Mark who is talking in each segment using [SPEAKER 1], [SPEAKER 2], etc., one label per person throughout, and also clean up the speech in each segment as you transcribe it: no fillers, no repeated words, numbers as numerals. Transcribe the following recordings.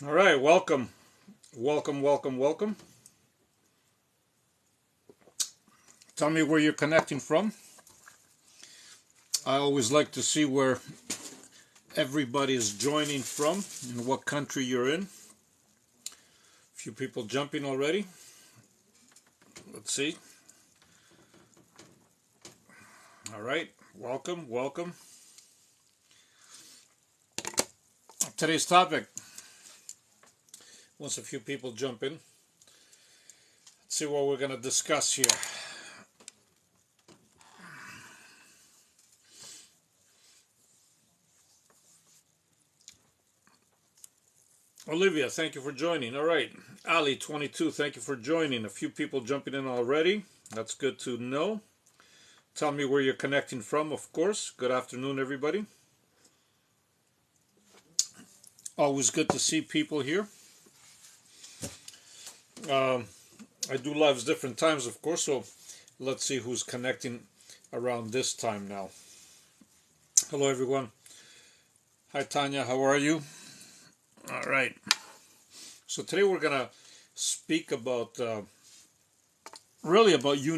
[SPEAKER 1] All right, welcome, welcome, welcome, welcome. Tell me where you're connecting from. I always like to see where everybody is joining from and what country you're in. A few people jumping already. Let's see. All right, welcome, welcome. Today's topic. Once a few people jump in, let's see what we're going to discuss here. Olivia, thank you for joining. All right, Ali, 22, thank you for joining. A few people jumping in already. That's good to know. Tell me where you're connecting from, of course. Good afternoon, everybody. Always good to see people here. Um, I do lives different times, of course, so let's see who's connecting around this time now. Hello, everyone. Hi, Tanya. How are you? All right. So today we're gonna speak about really about you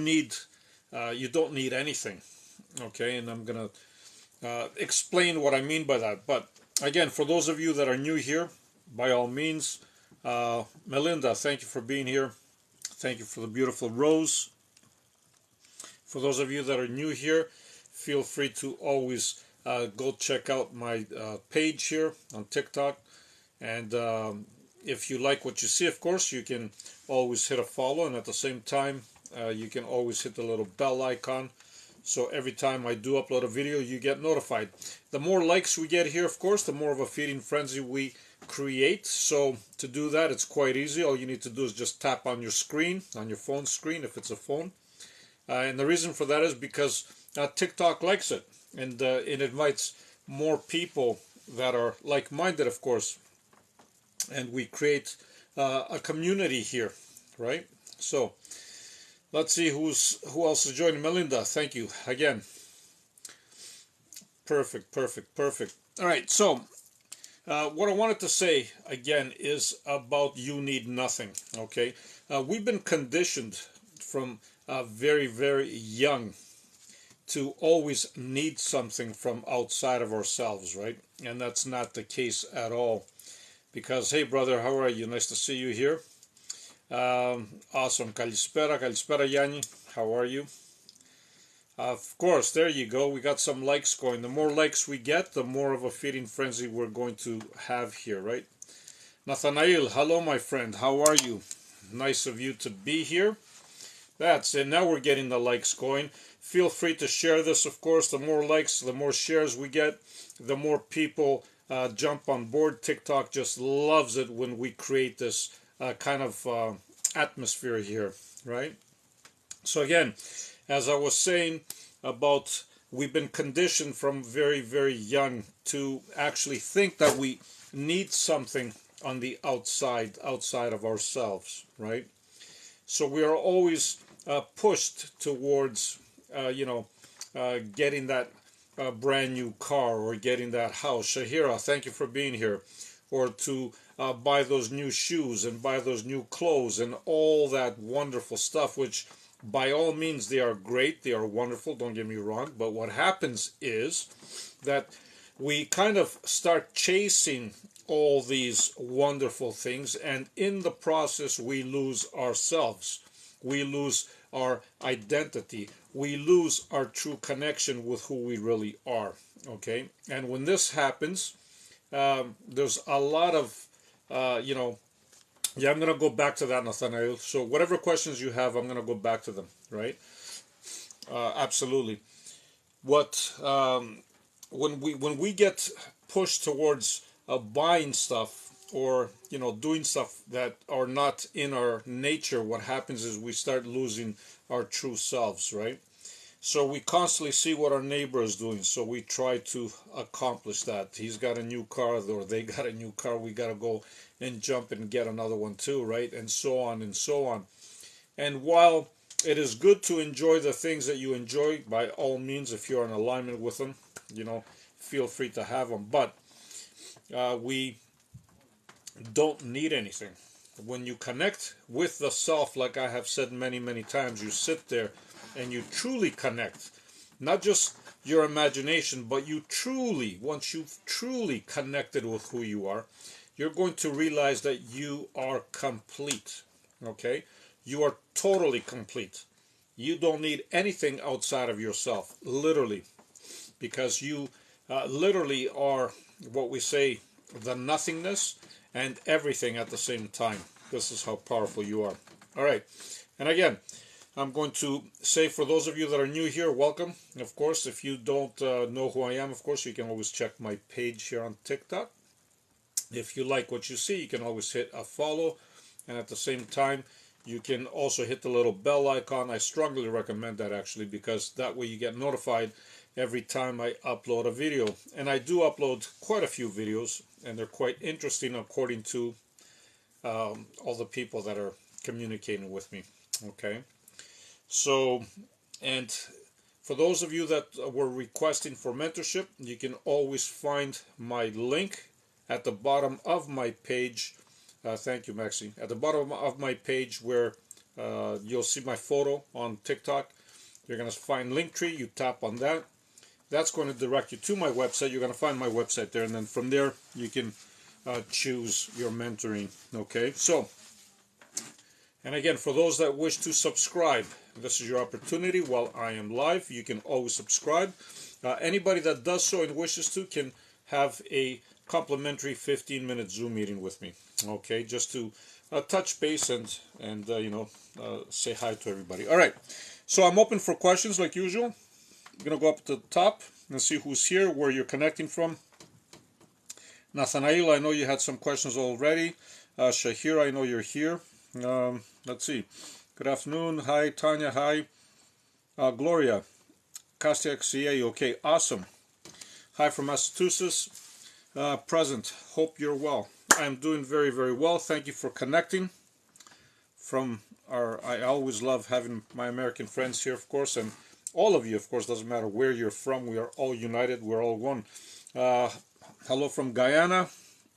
[SPEAKER 1] don't need anything. Okay, and I'm gonna explain what I mean by that. But again, for those of you that are new here, by all means, Melinda, thank you for being here. Thank you for the beautiful rose. For those of you that are new here, feel free to always go check out my page here on TikTok. And if you like what you see, of course, you can always hit a follow. And at the same time, you can always hit the little bell icon. So every time I do upload a video, you get notified. The more likes we get here, of course, the more of a feeding frenzy we create. So to do that, it's quite easy. All you need to do is just tap on your screen, on your phone screen, if it's a phone. And the reason for that is because TikTok likes it, and it invites more people that are like-minded, of course, and we create a community here, right? So let's see who else is joining. Melinda, thank you again. Perfect, perfect, perfect. All right, so what I wanted to say again is about you need nothing. Okay, we've been conditioned from very, very young to always need something from outside of ourselves, right? And that's not the case at all. Because, hey, brother, how are you? Nice to see you here. Awesome. Kalispera, Kalispera, Yanni. How are you? Of course, there you go. We got some likes going. The more likes we get, the more of a feeding frenzy we're going to have here, right? Nathanael, hello, my friend. How are you? Nice of you to be here. That's it. Now we're getting the likes going. Feel free to share this, of course. The more likes, the more shares we get, the more people jump on board. TikTok just loves it when we create this kind of atmosphere here, right? So, again, as I was saying about we've been conditioned from very, very young to actually think that we need something on the outside of ourselves, right? So we are always pushed towards, getting that brand new car or getting that house. Shahira, thank you for being here. Or to buy those new shoes and buy those new clothes and all that wonderful stuff, which by all means they are great, they are wonderful, don't get me wrong. But what happens is that we kind of start chasing all these wonderful things, and in the process, we lose ourselves. We lose our identity. We lose our true connection with who we really are. Okay? And when this happens, there's a lot of, yeah, I'm going to go back to that, Nathaniel. So, whatever questions you have, I'm going to go back to them, right? Absolutely. What when we get pushed towards buying stuff or doing stuff that are not in our nature, what happens is we start losing our true selves, right? So we constantly see what our neighbor is doing, so we try to accomplish that. He's got a new car, or they got a new car, we got to go and jump and get another one too, right? And so on and so on. And while it is good to enjoy the things that you enjoy, by all means, if you're in alignment with them, feel free to have them. But we don't need anything. When you connect with the self, like I have said many, many times, you sit there and you truly connect. Not just your imagination, but you truly, once you've truly connected with who you are, you're going to realize that you are complete. Okay? You are totally complete. You don't need anything outside of yourself, literally, because you literally are what we say the nothingness and everything at the same time. This is how powerful you are. All right. And again, I'm going to say for those of you that are new here, welcome. Of course, if you don't know who I am, of course, you can always check my page here on TikTok. If you like what you see, you can always hit a follow. And at the same time, you can also hit the little bell icon. I strongly recommend that actually, because that way you get notified every time I upload a video. And I do upload quite a few videos, and they're quite interesting according to all the people that are communicating with me. Okay. So, and for those of you that were requesting for mentorship, you can always find my link at the bottom of my page. Thank you, Maxi. At the bottom of my page where you'll see my photo on TikTok, you're going to find Linktree. You tap on that. That's going to direct you to my website. You're going to find my website there, and then from there you can choose your mentoring. Okay, so, and again, for those that wish to subscribe, this is your opportunity while I am live. You can always subscribe. Anybody that does so and wishes to can have a complimentary 15-minute Zoom meeting with me. Okay, just to touch base and say hi to everybody. All right, so I'm open for questions like usual. I'm going to go up to the top and see who's here, where you're connecting from. Nathanael, I know you had some questions already. Shahir, I know you're here. Let's see. Good afternoon. Hi, Tanya. Hi. Gloria. Castiac CA. Okay, awesome. Hi from Massachusetts. Present. Hope you're well. I'm doing very, very well. Thank you for connecting. I always love having my American friends here, of course, and all of you, of course, doesn't matter where you're from. We are all united. We're all one. Hello from Guyana.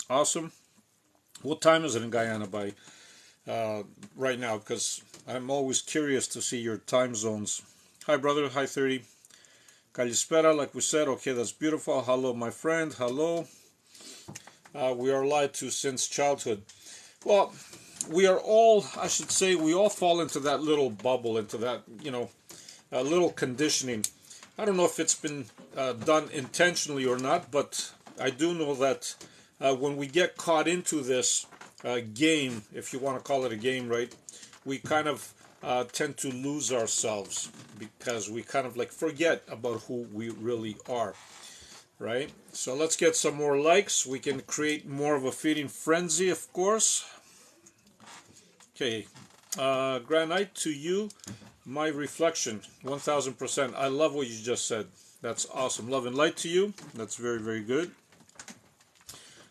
[SPEAKER 1] Awesome. What time is it in Guyana by right now? Because I'm always curious to see your time zones. Hi, brother. Hi, 30. Kalispera, like we said. Okay, that's beautiful. Hello, my friend. Hello. We are lied to since childhood. Well, we are all, I should say, we all fall into that little bubble, into that, little conditioning. I don't know if it's been done intentionally or not, but I do know that when we get caught into this game, if you want to call it a game, right, we kind of tend to lose ourselves because we kind of like forget about who we really are, right? So let's get some more likes. We can create more of a feeding frenzy, of course. Okay, Granite, to you, my reflection, 1000%. I love what you just said. That's awesome. Love and light to you. That's very, very good.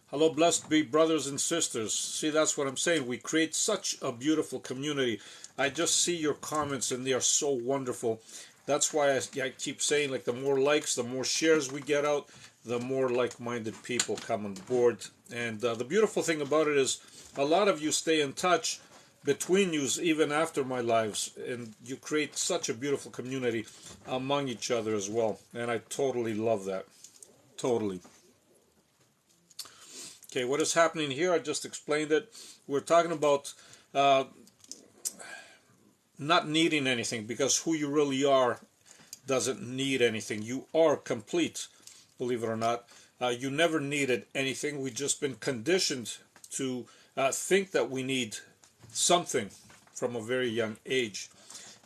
[SPEAKER 1] Hello, blessed be brothers and sisters. See, that's what I'm saying. We create such a beautiful community. I just see your comments and they are so wonderful. That's why I keep saying, like, the more likes, the more shares we get out, the more like-minded people come on board. And the beautiful thing about it is a lot of you stay in touch between you even after my lives, and you create such a beautiful community among each other as well, and I totally love that. Totally. Okay, what is happening here? I just explained it. We're talking about not needing anything, because who you really are doesn't need anything. You are complete, believe it or not. You never needed anything. We've just been conditioned to think that we need something from a very young age,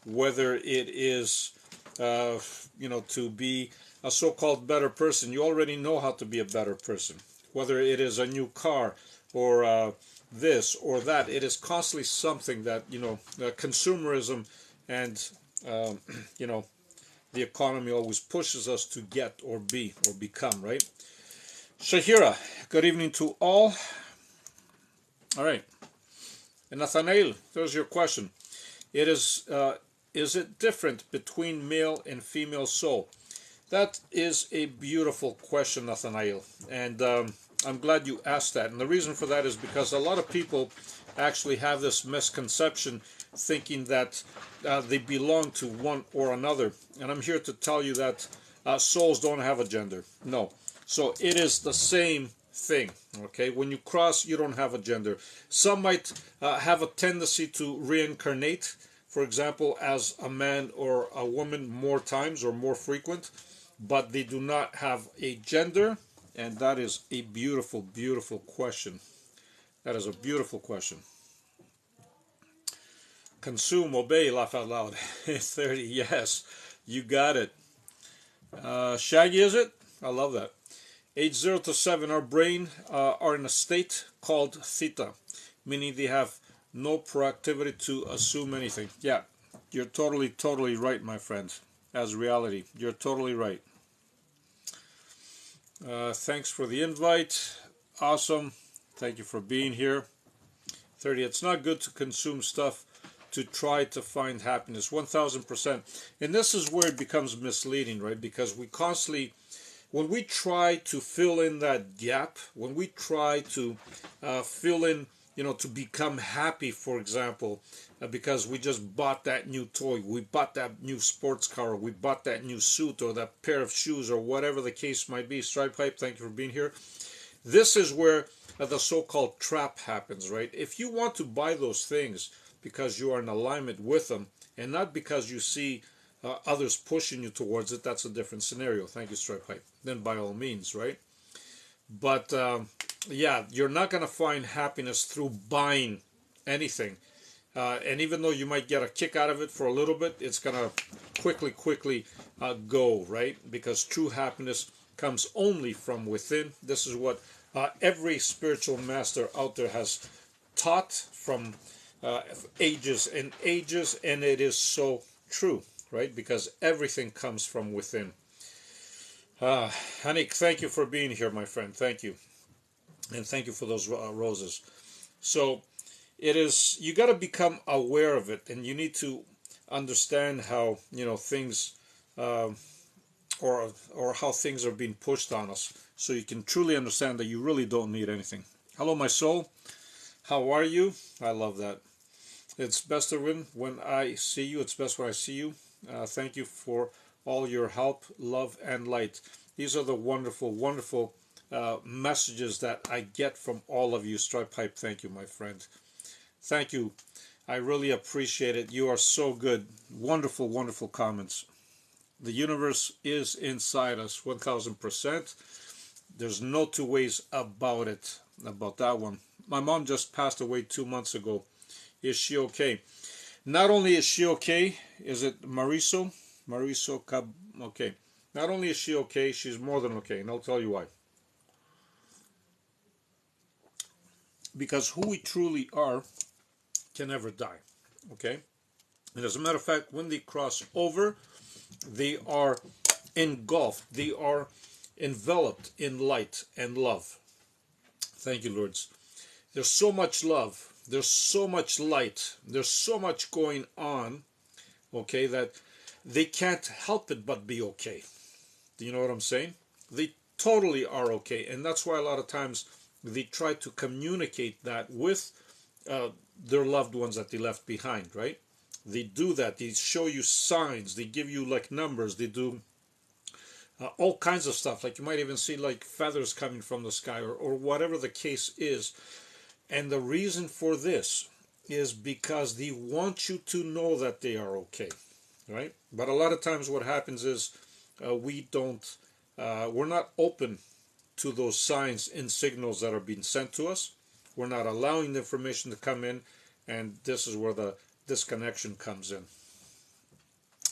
[SPEAKER 1] whether it is to be a so-called better person. You already know how to be a better person, whether it is a new car or this or that. It is constantly something that consumerism and the economy always pushes us to get or be or become, right? Shahira, good evening to all. All right. And Nathanael, there's your question. It is it different between male and female soul? That is a beautiful question, Nathanael. And I'm glad you asked that. And the reason for that is because a lot of people actually have this misconception thinking that they belong to one or another. And I'm here to tell you that souls don't have a gender. No. So it is the same thing. Okay? When you cross, you don't have a gender. Some might have a tendency to reincarnate, for example, as a man or a woman more times or more frequent, but they do not have a gender. And that is a beautiful, beautiful question. That is a beautiful question. Consume, obey, laugh out loud. 30, yes, you got it. Shaggy, is it? I love that. Age 0 to 7, our brain are in a state called theta, meaning they have no proactivity to assume anything. Yeah, you're totally, totally right, my friend. As reality, you're totally right. Thanks for the invite. Awesome. Thank you for being here. 30. It's not good to consume stuff to try to find happiness. 1000%. And this is where it becomes misleading, right? Because we constantly, when we try to fill in that gap, when we try to fill in, to become happy, for example, because we just bought that new toy, we bought that new sports car, or we bought that new suit or that pair of shoes or whatever the case might be. Stripe Pipe, thank you for being here. This is where the so-called trap happens, right? If you want to buy those things because you are in alignment with them and not because you see others pushing you towards it, that's a different scenario. Thank you, Stripe Pipe. Then by all means, right? But yeah, you're not going to find happiness through buying anything. And even though you might get a kick out of it for a little bit, it's going to quickly go, right? Because true happiness comes only from within. This is what every spiritual master out there has taught from ages and ages, and it is so true, right? Because everything comes from within. Hanik, thank you for being here, my friend. Thank you. And thank you for those roses. So it is, you got to become aware of it, and you need to understand how, things or how things are being pushed on us, so you can truly understand that you really don't need anything. Hello, my soul. How are you? I love that. It's best to win when I see you. It's best when I see you. Thank you for all your help, love, and light. These are the wonderful, wonderful messages that I get from all of you. Stripe Pipe, thank you, my friend. Thank you. I really appreciate it. You are so good. Wonderful, wonderful comments. The universe is inside us, 1000%. There's no two ways about it, about that one. My mom just passed away 2 months ago. Is she okay? Not only is she okay, is it Mariso? Okay. Not only is she okay, she's more than okay, and I'll tell you why. Because who we truly are can never die, okay? And as a matter of fact, when they cross over, they are engulfed, they are enveloped in light and love. Thank you, Lords. There's so much love, there's so much light, there's so much going on, okay, that they can't help it but be okay. Do you know what I'm saying? They totally are okay, and that's why a lot of times they try to communicate that with their loved ones that they left behind, right? They do that. They show you signs. They give you like numbers. They do all kinds of stuff. Like you might even see like feathers coming from the sky or whatever the case is. And the reason for this is because they want you to know that they are okay, right? But a lot of times what happens is we're not open to those signs and signals that are being sent to us. We're not allowing the information to come in, and this is where the disconnection comes in.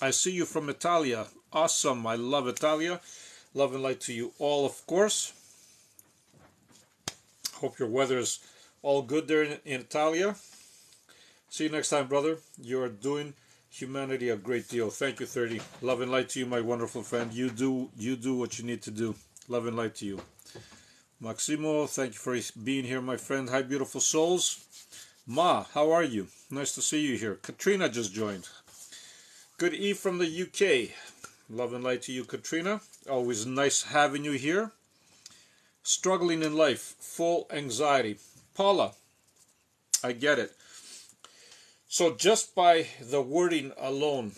[SPEAKER 1] I see you from Italia. Awesome. I love Italia. Love and light to you all, of course. Hope your weather is all good there in Italia. See you next time, brother. You are doing humanity a great deal. Thank you, 30. Love and light to you, my wonderful friend. You do what you need to do. Love and light to you. Maximo, thank you for being here, my friend. Hi, beautiful souls. Ma, how are you? Nice to see you here. Katrina just joined. Good Eve from the UK. Love and light to you, Katrina. Always nice having you here. struggling in life, full anxiety. Paula, I get it. So just by the wording alone,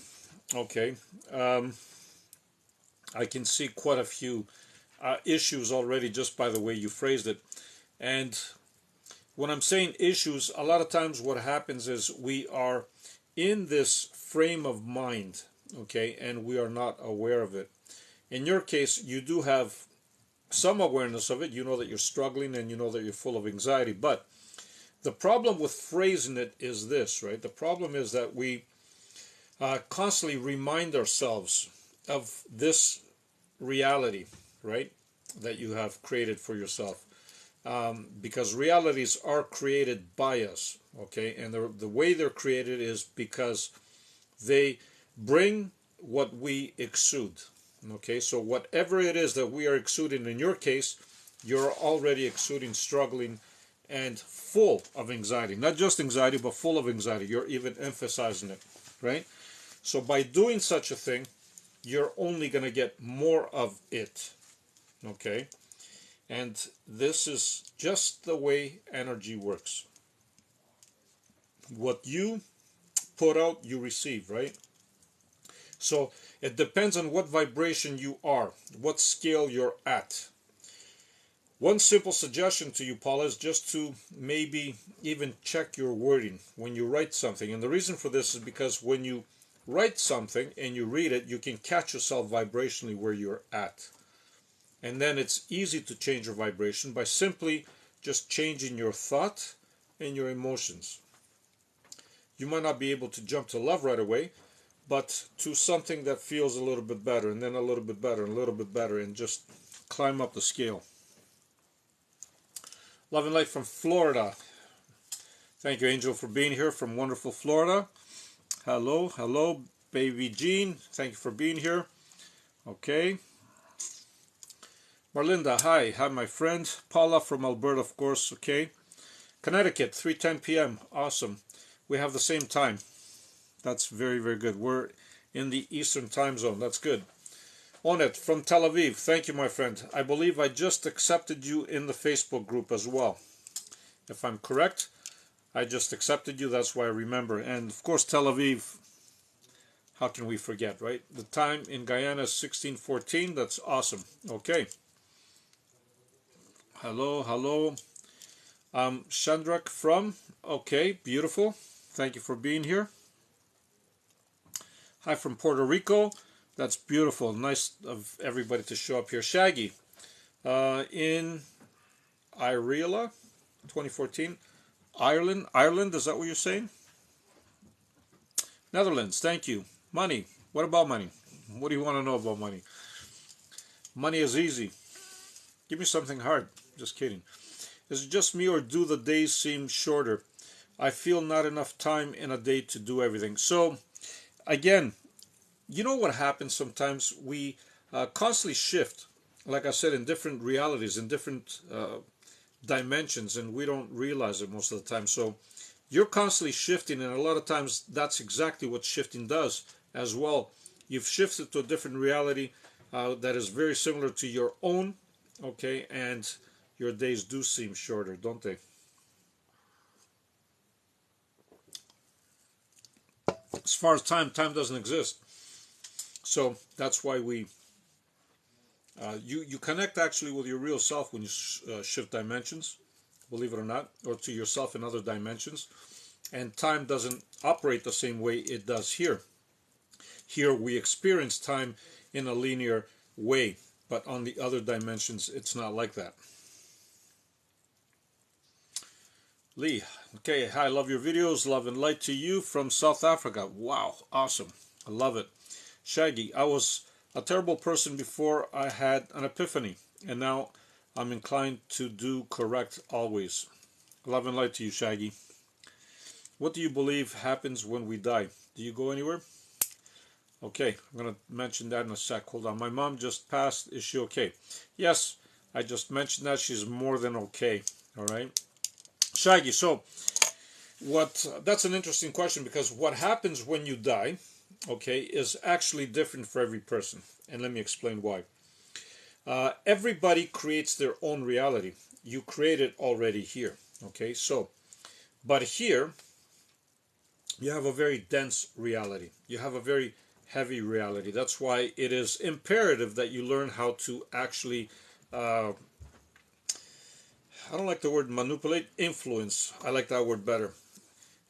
[SPEAKER 1] okay, I can see quite a few issues already just by the way you phrased it. And when I'm saying issues, a lot of times what happens is we are in this frame of mind, okay, and we are not aware of it. In your case, you do have some awareness of it. You know that you're struggling and you know that you're full of anxiety. But the problem with phrasing it is this, right? The problem is that we constantly remind ourselves of this reality, right, that you have created for yourself. Because realities are created by us, okay? And the way they're created is because they bring what we exude, okay? So whatever it is that we are exuding, in your case, you're already exuding, struggling, and full of anxiety. Not just anxiety, but full of anxiety. You're even emphasizing it, right? So by doing such a thing, you're only going to get more of it, okay? And this is just the way energy works. What you put out, you receive, right? So it depends on what vibration you are, what scale you're at. One simple suggestion to you, Paula, is just to maybe even check your wording when you write something. And the reason for this is because when you write something and you read it, you can catch yourself vibrationally where you're at. And then it's easy to change your vibration by simply just changing your thought and your emotions. You might not be able to jump to love right away, but to something that feels a little bit better, and then a little bit better, and a little bit better, and just climb up the scale. Love and light from Florida. Thank you, Angel, for being here from wonderful Florida. Hello, hello, baby Jean. Thank you for being here. Okay. Marlinda, hi. Hi, my friend. Paula from Alberta, of course. Okay. Connecticut, 3:10 p.m. Awesome. We have the same time. That's very, very good. We're in the Eastern time zone. That's good. Onet from Tel Aviv. Thank you, my friend. I believe I just accepted you in the Facebook group as well. If I'm correct, I just accepted you. That's why I remember. And of course, Tel Aviv. How can we forget, right? The time in Guyana is 16:14. That's awesome. Okay. Hello, hello. Chandrak from, okay, beautiful. Thank you for being here. Hi from Puerto Rico. That's beautiful. Nice of everybody to show up here. Shaggy, in Irela, 2014. Ireland, is that what you're saying? Netherlands, thank you. Money, what about money? What do you want to know about money? Money is easy. Give me something hard. Just kidding. Is it just me or do the days seem shorter? I feel not enough time in a day to do everything. So, again, you know what happens sometimes? We constantly shift, like I said, in different realities, in different dimensions, and we don't realize it most of the time. So, you're constantly shifting, and a lot of times that's exactly what shifting does as well. You've shifted to a different reality that is very similar to your own, okay, and your days do seem shorter, don't they? As far as time doesn't exist. So that's why you connect actually with your real self when you shift dimensions, believe it or not, or to yourself in other dimensions. And time doesn't operate the same way it does here. Here we experience time in a linear way, but on the other dimensions it's not like that. Lee, okay, hi, love your videos, love and light to you from South Africa. Wow, awesome, I love it. Shaggy, I was a terrible person before I had an epiphany, and now I'm inclined to do correct always. Love and light to you, Shaggy. What do you believe happens when we die? Do you go anywhere? Okay, I'm going to mention that in a sec. Hold on. My mom just passed. Is she okay? Yes, I just mentioned that. She's more than okay. All right. Shaggy, so that's an interesting question, because what happens when you die, okay, is actually different for every person. And let me explain why. Everybody creates their own reality. You create it already here. Okay, so, but here you have a very dense reality. You have a very heavy reality. That's why it is imperative that you learn how to actually, I don't like the word manipulate, influence. I like that word better.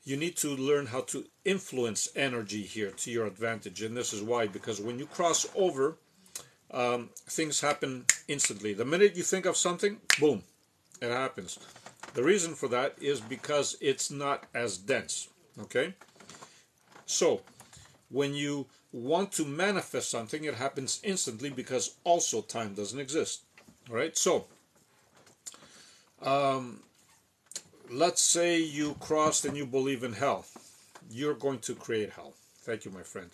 [SPEAKER 1] You need to learn how to influence energy here to your advantage. And this is why, because when you cross over, things happen instantly. The minute you think of something, boom, it happens. The reason for that is because it's not as dense. Okay? So, when you want to manifest something, it happens instantly because also time doesn't exist. All right? So, let's say you crossed and you believe in hell. You're going to create hell. Thank you, my friend.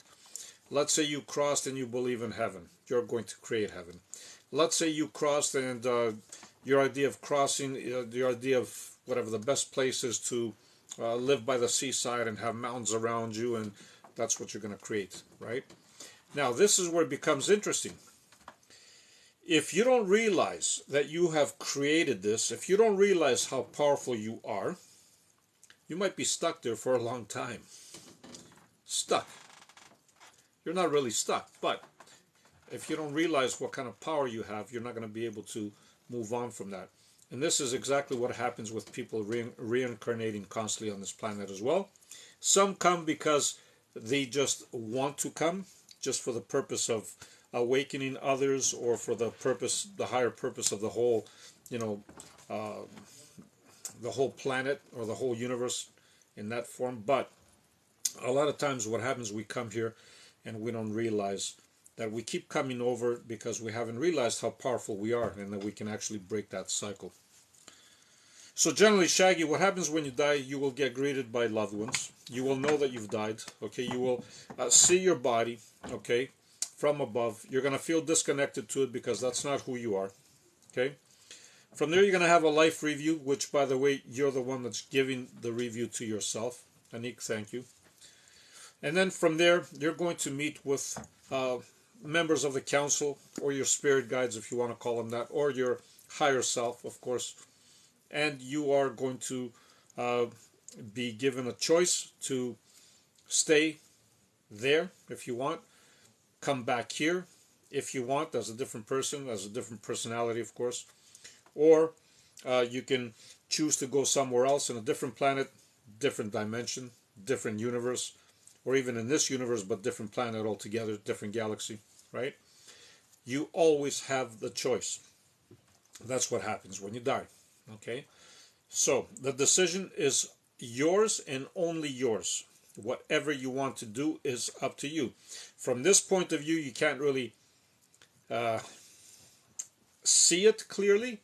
[SPEAKER 1] Let's say you crossed and you believe in heaven. You're going to create heaven. Let's say you crossed and your idea of crossing, your idea of whatever the best place is to live by the seaside and have mountains around you, and that's what you're going to create, right? Now, this is where it becomes interesting. If you don't realize that you have created this, if you don't realize how powerful you are, you might be stuck there for a long time. Stuck. You're not really stuck, but if you don't realize what kind of power you have, you're not going to be able to move on from that. And this is exactly what happens with people reincarnating constantly on this planet as well. Some come because they just want to come, just for the purpose of awakening others, or for the purpose, the higher purpose of the whole, you know, the whole planet or the whole universe in that form. But a lot of times what happens, we come here and we don't realize that we keep coming over because we haven't realized how powerful we are, and that we can actually break that cycle. So generally, Shaggy, what happens when you die, you will get greeted by loved ones. You will know that you've died. Okay, you will see your body, okay, from above. You're going to feel disconnected to it because that's not who you are. Okay. From there, you're going to have a life review, which, by the way, you're the one that's giving the review to yourself. Anik, thank you. And then from there, you're going to meet with members of the council, or your spirit guides, if you want to call them that, or your higher self, of course. And you are going to be given a choice to stay there if you want, come back here if you want, as a different person, as a different personality, of course, or you can choose to go somewhere else, in a different planet, different dimension, different universe, or even in this universe, but different planet altogether, different galaxy, right? You always have the choice. That's what happens when you die, okay? So the decision is yours and only yours. Whatever you want to do is up to you. From this point of view, you can't really see it clearly,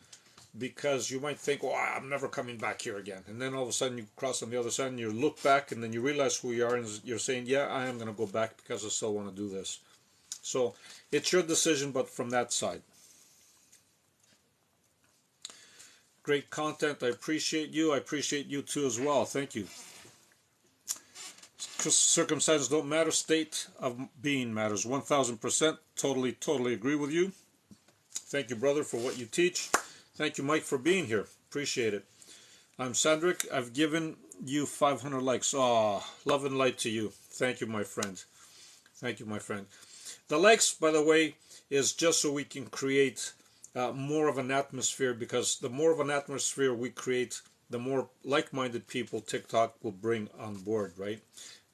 [SPEAKER 1] because you might think, oh, I'm never coming back here again. And then all of a sudden you cross on the other side and you look back, and then you realize who you are, and you're saying, yeah, I am going to go back because I still want to do this. So it's your decision, but from that side. Great content. I appreciate you. I appreciate you too as well. Thank you. Circumstances don't matter. State of being matters. 1000%. Totally agree with you. Thank you, brother, for what you teach. Thank you, Mike, for being here. Appreciate it. I'm Sandrick. I've given you 500 likes. Oh, love and light to you. Thank you, my friend. Thank you, my friend. The likes, by the way, is just so we can create more of an atmosphere, because the more of an atmosphere we create, the more like-minded people TikTok will bring on board, right?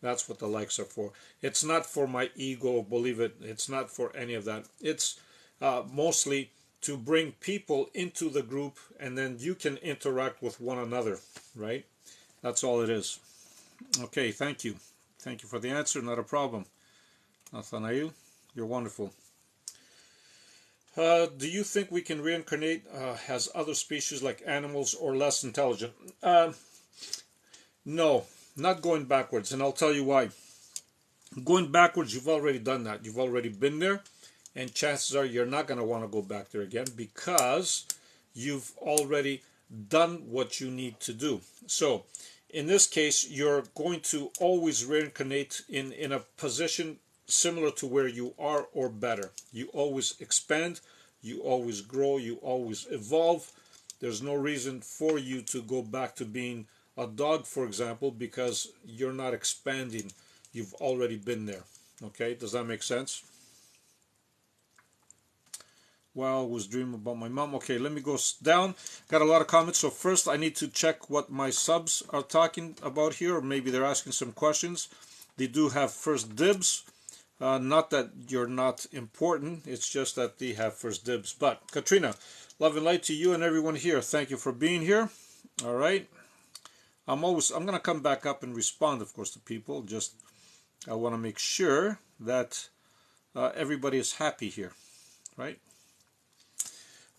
[SPEAKER 1] That's what the likes are for. It's not for my ego, believe it. It's not for any of that. It's mostly to bring people into the group, and then you can interact with one another, right? That's all it is. Okay, thank you. Thank you for the answer. Not a problem. Nathanael, you're wonderful. Do you think we can reincarnate as other species, like animals, or less intelligent? No, not going backwards, and I'll tell you why. Going backwards, you've already done that. You've already been there, and chances are you're not going to want to go back there again, because you've already done what you need to do. So, in this case, you're going to always reincarnate in a position similar to where you are, or better. You always expand, you always grow, you always evolve. There's no reason for you to go back to being a dog, for example, because you're not expanding. You've already been there. Okay, does that make sense? Well, I was dreaming about my mom. Okay, let me go down. Got a lot of comments. So first I need to check what my subs are talking about here, or maybe they're asking some questions. They do have first dibs. Not that you're not important, it's just that they have first dibs. But Katrina, love and light to you and everyone here. Thank you for being here. All right. I'm gonna come back up and respond, of course, to people. Just I want to make sure that everybody is happy here, right?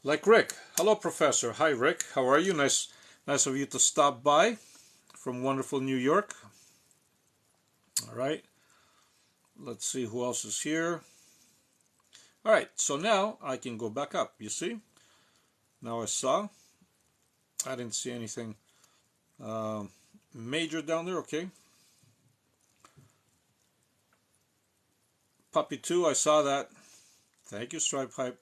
[SPEAKER 1] Like Rick. Hello, Professor. Hi, Rick. How are you? Nice of you to stop by from wonderful New York. All right. Let's see who else is here. All right. So now I can go back up. You see? Now I didn't see anything major down there. Okay. Puppy 2, I saw that. Thank you, Stripe Pipe.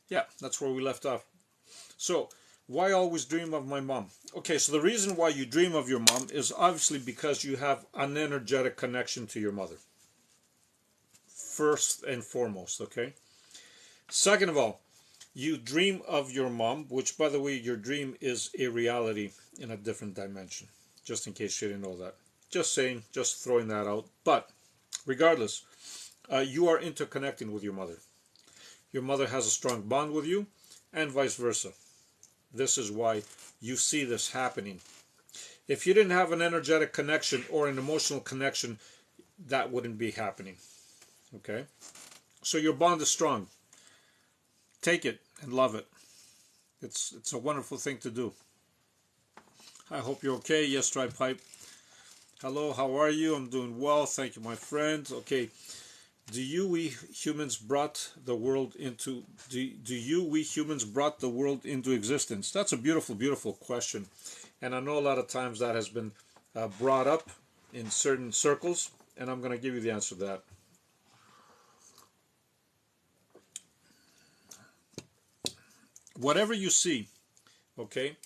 [SPEAKER 1] Yeah, that's where we left off. So, why always dream of my mom? Okay, so the reason why you dream of your mom is obviously because you have an energetic connection to your mother. First and foremost, okay? Second of all, you dream of your mom, which, by the way, your dream is a reality in a different dimension. Just in case you didn't know that. Just saying, just throwing that out. But, regardless, you are interconnecting with your mother. Your mother has a strong bond with you, and vice versa. This is why you see this happening. If you didn't have an energetic connection or an emotional connection, that wouldn't be happening. Okay? So your bond is strong. Take it and love it. It's a wonderful thing to do. I hope you're okay. Yes, Stripe Pipe. Hello, how are you? I'm doing well. Thank you, my friend. Okay. We humans brought the world into existence? That's a beautiful, beautiful question. And I know a lot of times that has been brought up in certain circles, and I'm going to give you the answer to that. Whatever you see, okay,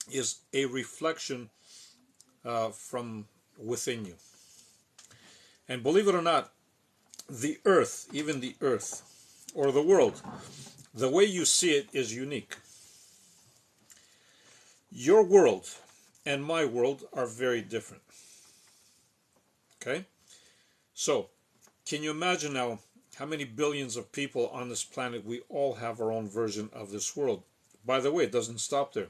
[SPEAKER 1] is a reflection from within you. And believe it or not, the earth, even the earth, or the world, the way you see it is unique. Your world and my world are very different. Okay? So, can you imagine now how many billions of people on this planet? We all have our own version of this world. By the way, it doesn't stop there.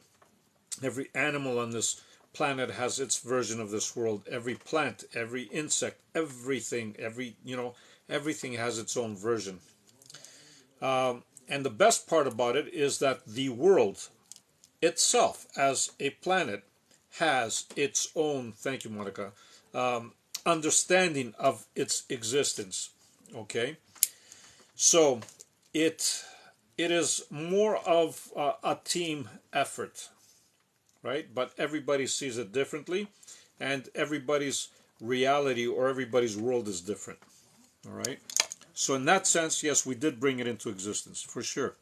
[SPEAKER 1] Every animal on this planet has its version of this world. Every plant, every insect, everything, everything has its own version. And the best part about it is that the world itself, as a planet, has its own, thank you, Monica, understanding of its existence. Okay? So, it is more of a team effort, right? But everybody sees it differently, and everybody's reality or everybody's world is different. All right? So in that sense, yes, we did bring it into existence, for sure.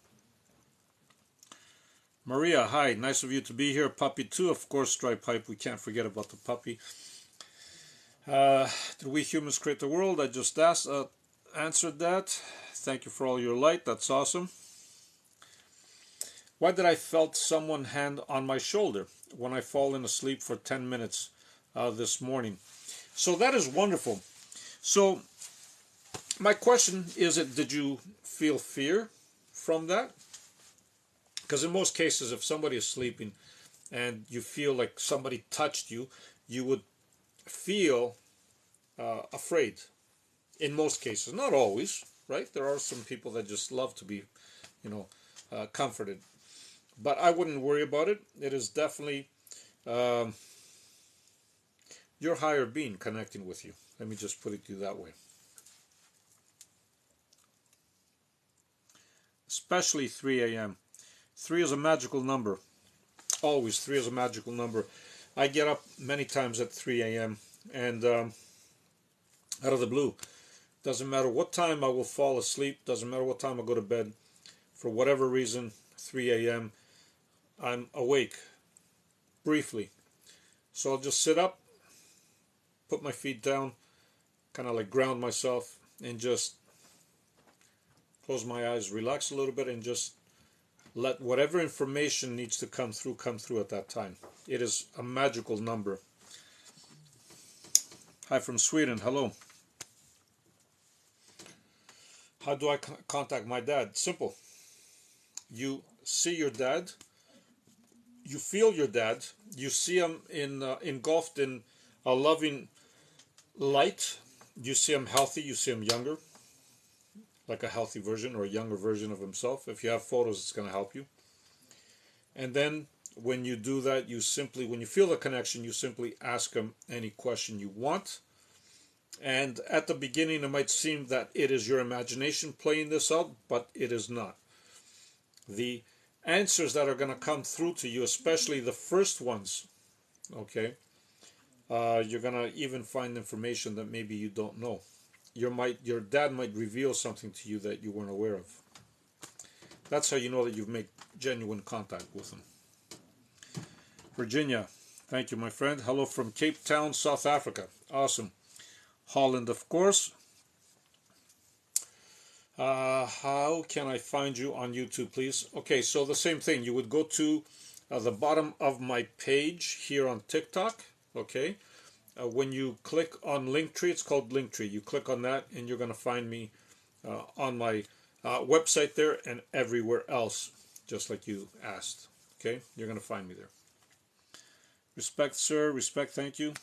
[SPEAKER 1] Maria, hi. Nice of you to be here. Puppy 2, of course, Stripe Pipe. We can't forget about the puppy. Did we humans create the world? I just answered that. Thank you for all your light. That's awesome. Why did I felt someone hand on my shoulder when I fallen asleep for 10 minutes this morning? So that is wonderful. So my question is, did you feel fear from that? Because in most cases, if somebody is sleeping and you feel like somebody touched you, you would feel afraid. In most cases, not always, right? There are some people that just love to be, comforted. But I wouldn't worry about it. It is definitely your higher being connecting with you. Let me just put it to you that way. Especially 3 a.m. 3 is a magical number. Always 3 is a magical number. I get up many times at 3 a.m. and out of the blue, Doesn't matter what time I will fall asleep. Doesn't matter what time I go to bed. For whatever reason, 3 a.m., I'm awake briefly. So I'll just sit up, put my feet down, kind of like ground myself, and just close my eyes, relax a little bit, and just let whatever information needs to come through at that time. It is a magical number. Hi from Sweden. Hello. How do I contact my dad? Simple. You see your dad. You feel your dad. You see him engulfed in a loving light. You see him healthy. You see him younger, like a healthy version or a younger version of himself. If you have photos, it's going to help you. And then when you do that, when you feel the connection, you simply ask him any question you want. And at the beginning, it might seem that it is your imagination playing this out, but it is not. The answers that are going to come through to you, especially the first ones, okay, you're going to even find information that maybe you don't know. Your dad might reveal something to you that you weren't aware of. That's how you know that you've made genuine contact with him. Virginia, thank you, my friend. Hello from Cape Town, South Africa. Awesome. Holland, of course. How can I find you on YouTube, please? Okay, so the same thing. You would go to the bottom of my page here on TikTok. Okay. When you click on Linktree, it's called Linktree. You click on that, and you're going to find me on my website there and everywhere else, just like you asked. Okay, you're going to find me there. Respect, sir. Respect. Thank you.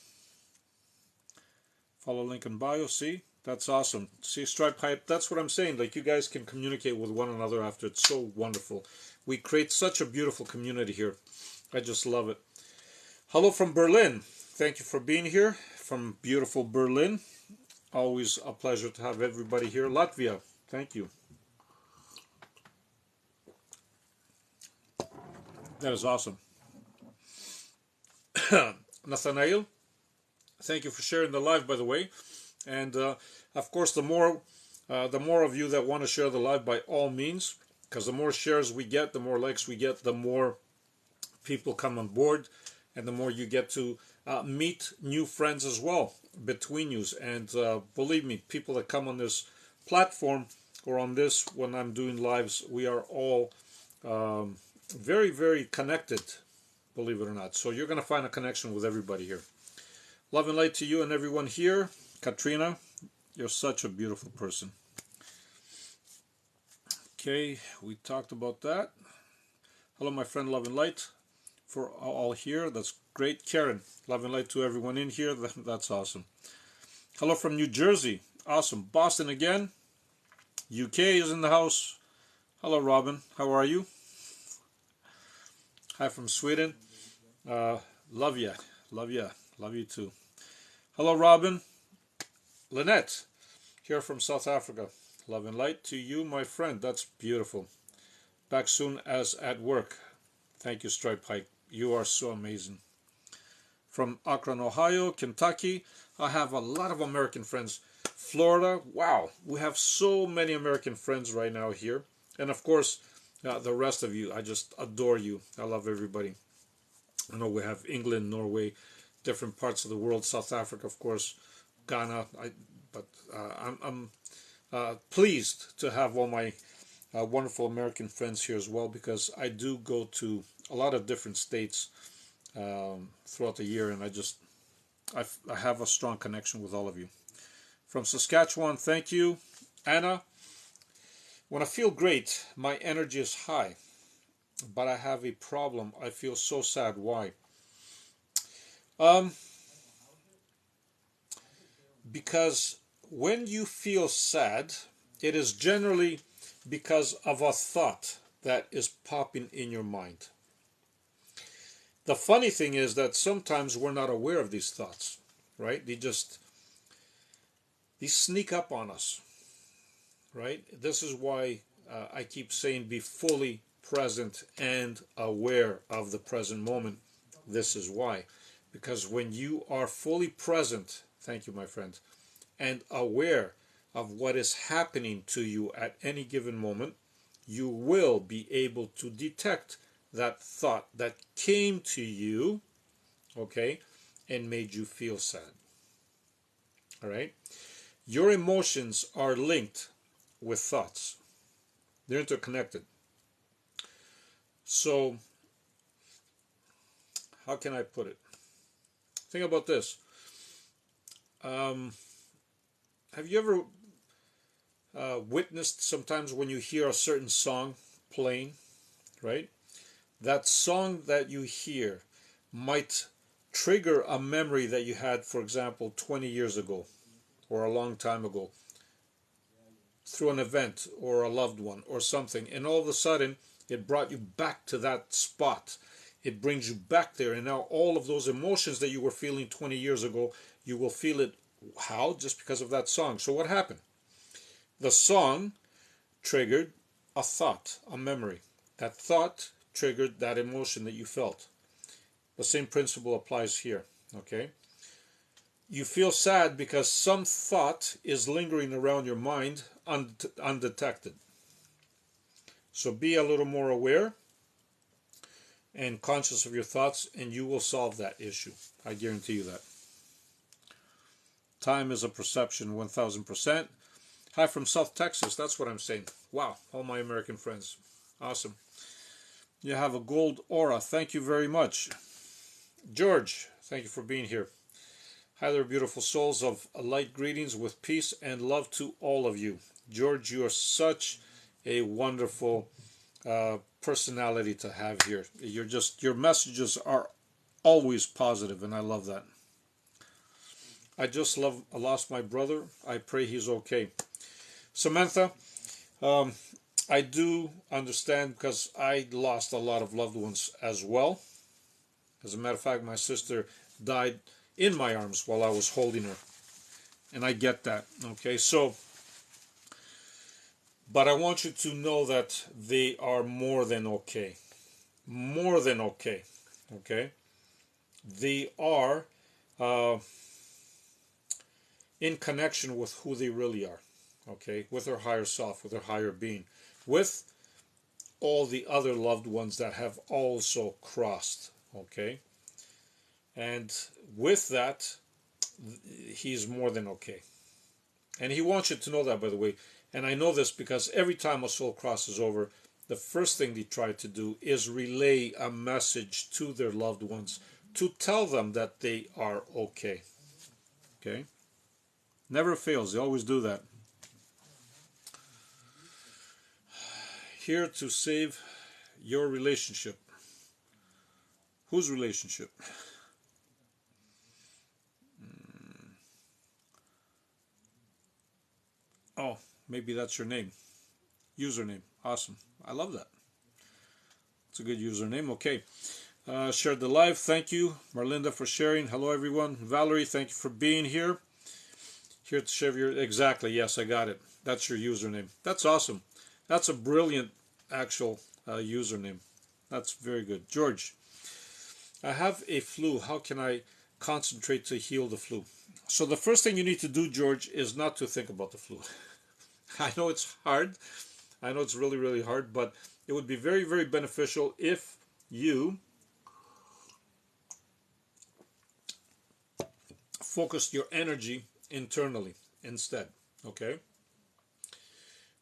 [SPEAKER 1] Follow link in bio. See, that's awesome. See, Stripe Hype. That's what I'm saying. Like, you guys can communicate with one another after. It's so wonderful. We create such a beautiful community here. I just love it. Hello from Berlin. Thank you for being here from beautiful Berlin. Always a pleasure to have everybody here. Latvia. Thank you. That is awesome. Nathaniel, thank you for sharing the live, by the way. And of course, the more of you that want to share the live, by all means, because the more shares we get, the more likes we get, the more people come on board, and the more you get to meet new friends as well between you. And believe me, people that come on this platform or on this when I'm doing lives, we are all very, very connected, believe it or not. So you're going to find a connection with everybody here. Love and light to you and everyone here. Katrina, you're such a beautiful person. Okay, we talked about that. Hello, my friend, love and light for all here. That's great. Karen, love and light to everyone in here. That's awesome. Hello from New Jersey. Awesome. Boston again. UK is in the house. Hello, Robin. How are you? Hi from Sweden. Love ya. Love ya. Love you too. Hello, Robin. Lynette, here from South Africa. Love and light to you, my friend. That's beautiful. Back soon as at work. Thank you, Stripe Hike. You are so amazing. From Akron, Ohio, Kentucky. I have a lot of American friends. Florida, wow. We have so many American friends right now here. And of course, the rest of you, I just adore you. I love everybody. I know we have England, Norway, different parts of the world, South Africa, of course, Ghana. I'm pleased to have all my wonderful American friends here as well, because I do go to a lot of different states throughout the year, and I have a strong connection with all of you. From Saskatchewan, thank you. Anna, when I feel great, my energy is high, but I have a problem. I feel so sad. Why? Because when you feel sad, it is generally because of a thought that is popping in your mind. The funny thing is that sometimes we're not aware of these thoughts, right? They sneak up on us, right? This is why I keep saying be fully present and aware of the present moment. This is why. Because when you are fully present, thank you, my friend, and aware of what is happening to you at any given moment, you will be able to detect that thought that came to you, okay, and made you feel sad. All right? Your emotions are linked with thoughts. They're interconnected. So, how can I put it? Think about this. Have you ever witnessed sometimes when you hear a certain song playing, right? That song that you hear might trigger a memory that you had, for example, 20 years ago or a long time ago through an event or a loved one or something, and all of a sudden it brought you back to that spot. It brings you back there, and now all of those emotions that you were feeling 20 years ago, you will feel it. How? Just because of that song. So what happened? The song triggered a thought, a memory. That thought triggered that emotion that you felt. The same principle applies here, okay? You feel sad because some thought is lingering around your mind undetected. So be a little more aware and conscious of your thoughts, and you will solve that issue. I guarantee you that. Time is a perception, 1000%. Hi from South Texas, that's what I'm saying. Wow, all my American friends. Awesome. You have a gold aura. Thank you very much. George, thank you for being here. Hi there, beautiful souls of light. Greetings with peace and love to all of you. George, you are such a wonderful personality to have here. Your messages are always positive, and I love that. I just lost my brother. I pray he's okay. Samantha, I do understand because I lost a lot of loved ones as well. As a matter of fact, my sister died in my arms while I was holding her. And I get that, okay? So, but I want you to know that they are more than okay. More than okay, okay? They are in connection with who they really are, okay? With their higher self, with their higher being, with all the other loved ones that have also crossed, okay? And with that, he's more than okay. And he wants you to know that, by the way. And I know this because every time a soul crosses over, the first thing they try to do is relay a message to their loved ones to tell them that they are okay. Okay? Never fails. They always do that. Here to save your relationship. Whose relationship? Oh, maybe that's your name. Username. Awesome. I love that. It's a good username. Okay. Shared the live. Thank you, Marlinda, for sharing. Hello, everyone. Valerie, thank you for being here. Here to share your... Exactly. Yes, I got it. That's your username. That's awesome. That's a brilliant actual username. That's very good. George, I have a flu. How can I concentrate to heal the flu? So the first thing you need to do, George, is not to think about the flu. I know it's hard. I know it's really, really hard, but it would be very, very beneficial if you focused your energy internally instead, okay?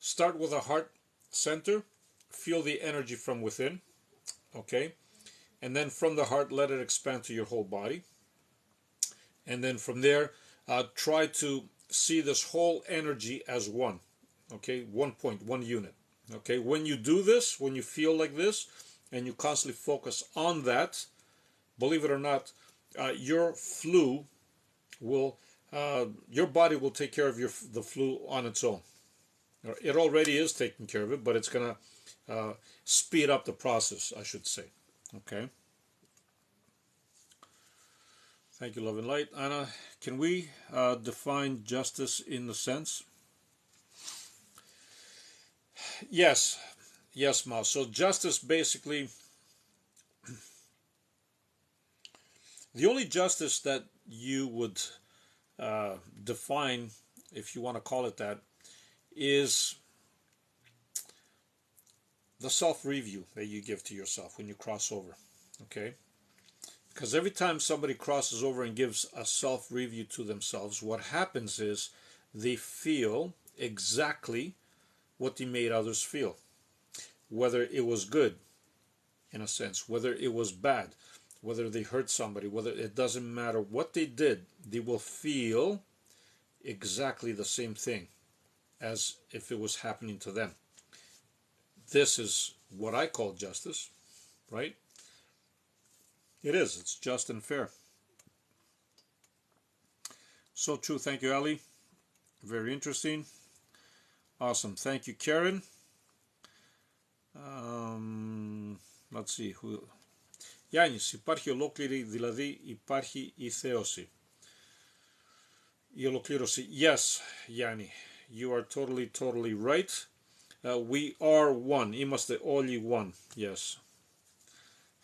[SPEAKER 1] Start with a heart center. Feel the energy from within, okay? And then from the heart, let it expand to your whole body. And then from there, try to see this whole energy as one, okay? 1 point, 1 unit, okay? When you do this, when you feel like this, and you constantly focus on that, believe it or not, your flu will, your body will take care of the flu on its own. It already is taking care of it, but it's going to speed up the process, I should say. Okay. Thank you, Love and Light. Anna, can we define justice in the sense? Yes. Yes, Ma. So justice basically, the only justice that you would define if you want to call it that, is the self-review that you give to yourself when you cross over. Okay? Because every time somebody crosses over and gives a self-review to themselves, what happens is they feel exactly what they made others feel. Whether it was good, in a sense, whether it was bad, whether they hurt somebody, whether it doesn't matter what they did, they will feel exactly the same thing as if it was happening to them. This is what I call justice, right? It is. It's just and fair. So true. Thank you, Ali. Very interesting. Awesome. Thank you, Karen. Let's see. Γιάννης, υπάρχει ολόκληρη, δηλαδή υπάρχει η θέωση. Η ολοκλήρωση. Yes, Yanni, you are totally right. We are one. Είμαστε όλοι one. Yes.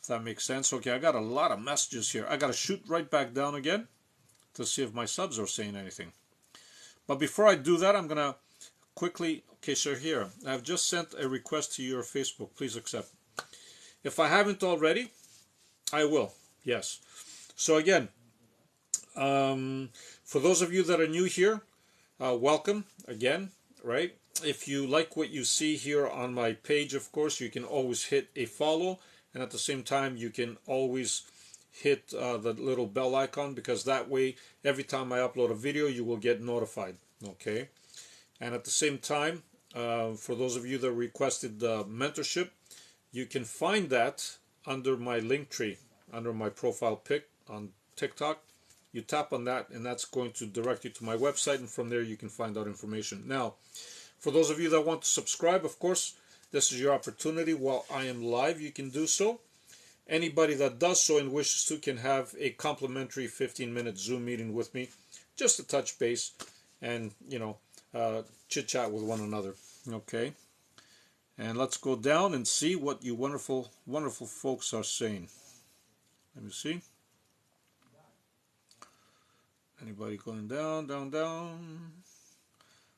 [SPEAKER 1] If that makes sense. Okay, I got a lot of messages here. I got to shoot right back down again to see if my subs are saying anything. But before I do that, I'm going to quickly... Okay, so here. I've just sent a request to your Facebook. Please accept. If I haven't already, I will. Yes. So again, for those of you that are new here, welcome again, right? If you like what you see here on my page, of course, you can always hit a follow. And at the same time, you can always hit the little bell icon, because that way, every time I upload a video, you will get notified. Okay? And at the same time, for those of you that requested mentorship, you can find that under my link tree, under my profile pic on TikTok. You tap on that, and that's going to direct you to my website, and from there you can find out information. Now, for those of you that want to subscribe, of course, this is your opportunity. While I am live, you can do so. Anybody that does so and wishes to can have a complimentary 15-minute Zoom meeting with me, just to touch base and, chit-chat with one another. Okay? And let's go down and see what you wonderful, wonderful folks are saying. Let me see. Anybody going down, down?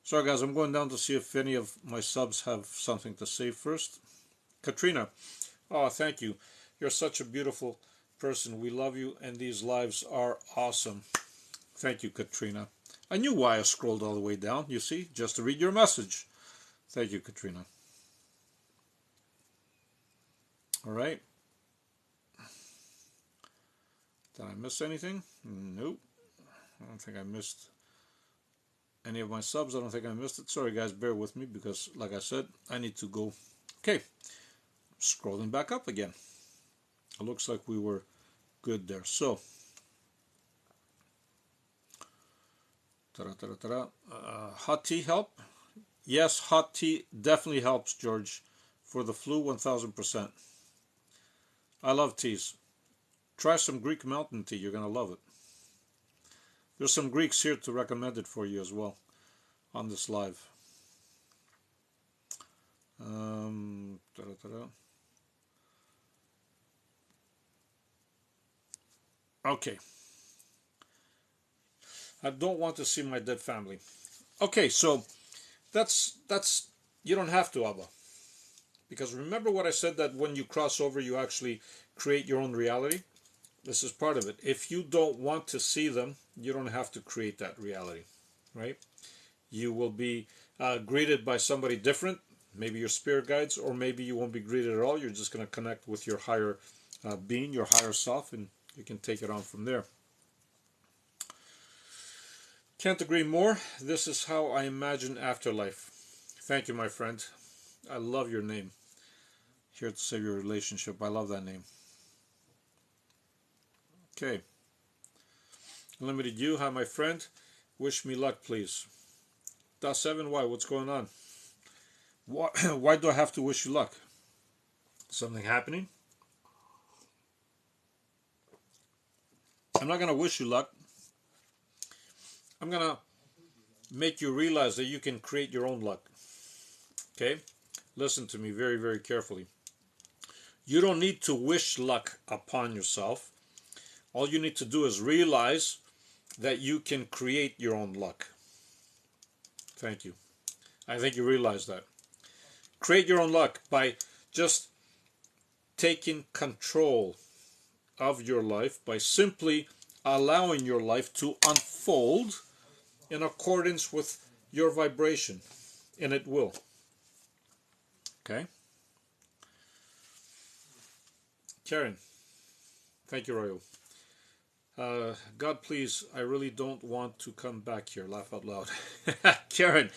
[SPEAKER 1] Sorry, guys, I'm going down to see if any of my subs have something to say first. Katrina, oh, thank you. You're such a beautiful person. We love you, and these lives are awesome. Thank you, Katrina. I knew why I scrolled all the way down, you see, just to read your message. Thank you, Katrina. All right. Did I miss anything? Nope. I don't think I missed any of my subs. I don't think I missed it. Sorry, guys, bear with me, because, like I said, I need to go. Okay. Scrolling back up again. It looks like we were good there. So, hot tea help? Yes, hot tea definitely helps, George. For the flu, 1000%. I love teas. Try some Greek mountain tea. You're going to love it. There's some Greeks here to recommend it for you as well on this live. Okay. I don't want to see my dead family. Okay, so that's you don't have to, Abba. Because remember what I said, that when you cross over, you actually create your own reality? This is part of it. If you don't want to see them, you don't have to create that reality, right? You will be greeted by somebody different, maybe your spirit guides, or maybe you won't be greeted at all. You're just going to connect with your higher being, your higher self, and you can take it on from there. Can't agree more. This is how I imagine afterlife. Thank you, my friend. I love your name. Here to save your relationship. I love that name. Okay. Limited you. Hi, my friend. Wish me luck, please. Da7, why? What's going on? Why do I have to wish you luck? Something happening? I'm not going to wish you luck. I'm going to make you realize that you can create your own luck. Okay? Listen to me very, very carefully. You don't need to wish luck upon yourself. All you need to do is realize that you can create your own luck. Thank you. I think you realize that. Create your own luck by just taking control of your life, by simply allowing your life to unfold in accordance with your vibration, and it will. Okay? Karen, thank you, Royal. God, please, I really don't want to come back here. Laugh out loud. Karen,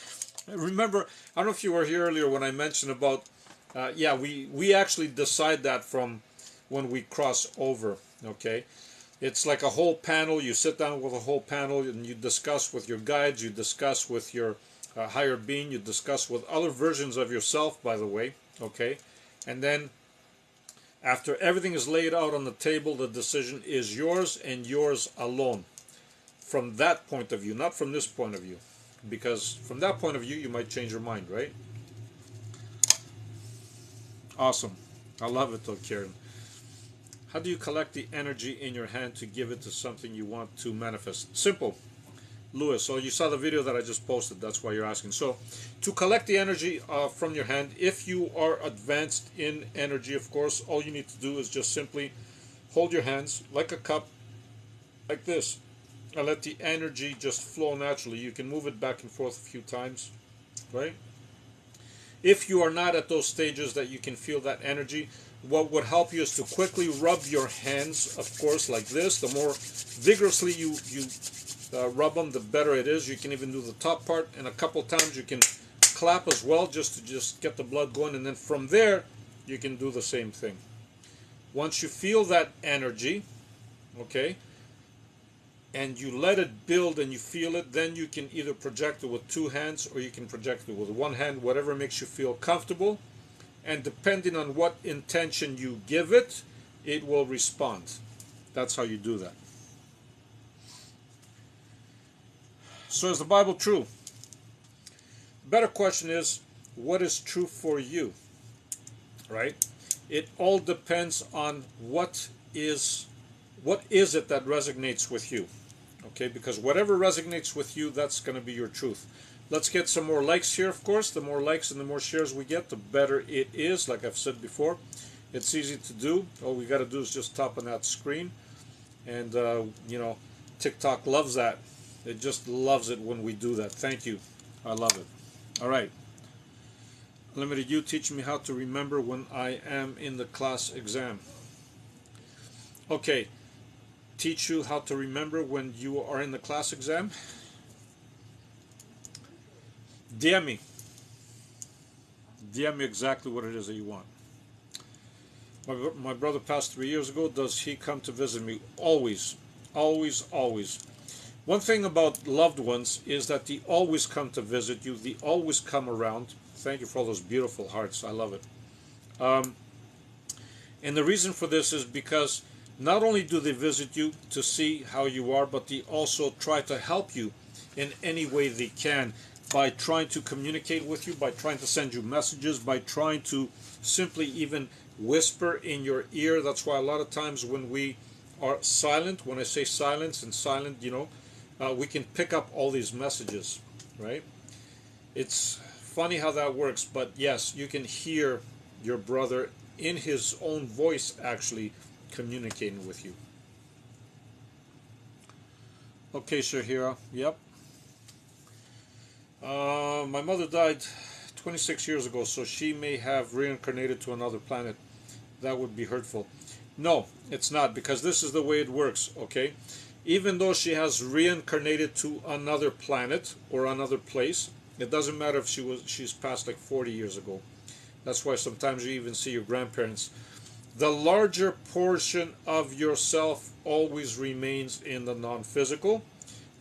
[SPEAKER 1] remember, I don't know if you were here earlier when I mentioned about, yeah, we actually decide that from when we cross over, okay? It's like a whole panel. You sit down with a whole panel and you discuss with your guides, you discuss with your higher being, you discuss with other versions of yourself, by the way, okay? And then after everything is laid out on the table, the decision is yours and yours alone. From that point of view, not from this point of view. Because from that point of view, you might change your mind, right? Awesome. I love it though, Karen. How do you collect the energy in your hand to give it to something you want to manifest? Simple. Lewis, so you saw the video that I just posted, that's why you're asking. So to collect the energy from your hand, if you are advanced in energy, of course, all you need to do is just simply hold your hands like a cup, like this, and let the energy just flow naturally. You can move it back and forth a few times, right? If you are not at those stages that you can feel that energy, what would help you is to quickly rub your hands, of course, like this. The more vigorously you rub them, the better it is. You can even do the top part, and a couple times you can clap as well, just to get the blood going, and then from there you can do the same thing. Once you feel that energy, okay, and you let it build and you feel it, then you can either project it with two hands or you can project it with one hand, whatever makes you feel comfortable. And depending on what intention you give it, it will respond. That's how you do that. So is the Bible true? The better question is, what is true for you? Right? It all depends on what is it that resonates with you. Okay, because whatever resonates with you, that's going to be your truth. Let's get some more likes here, of course. The more likes and the more shares we get, the better it is. Like I've said before, it's easy to do. All we got to do is just tap on that screen. And, you know, TikTok loves that. It just loves it when we do that. Thank you. I love it. All right. Limited You, teach me how to remember when I am in the class exam. Okay. Teach you how to remember when you are in the class exam. DM me. DM me exactly what it is that you want. My brother passed 3 years ago. Does he come to visit me? Always. Always, always. One thing about loved ones is that they always come to visit you. They always come around. Thank you for all those beautiful hearts. I love it. And the reason for this is because not only do they visit you to see how you are, but they also try to help you in any way they can, by trying to communicate with you, by trying to send you messages, by trying to simply even whisper in your ear. That's why a lot of times when we are silent, when I say silence and silent, you know, we can pick up all these messages, right? It's funny how that works, but yes, you can hear your brother in his own voice actually communicating with you. Okay, Shahira. Yep. My mother died 26 years ago, so she may have reincarnated to another planet. That would be hurtful. No, it's not, because this is the way it works, okay? Even though she has reincarnated to another planet or another place, it doesn't matter if she's passed like 40 years ago. That's why sometimes you even see your grandparents. The larger portion of yourself always remains in the non-physical,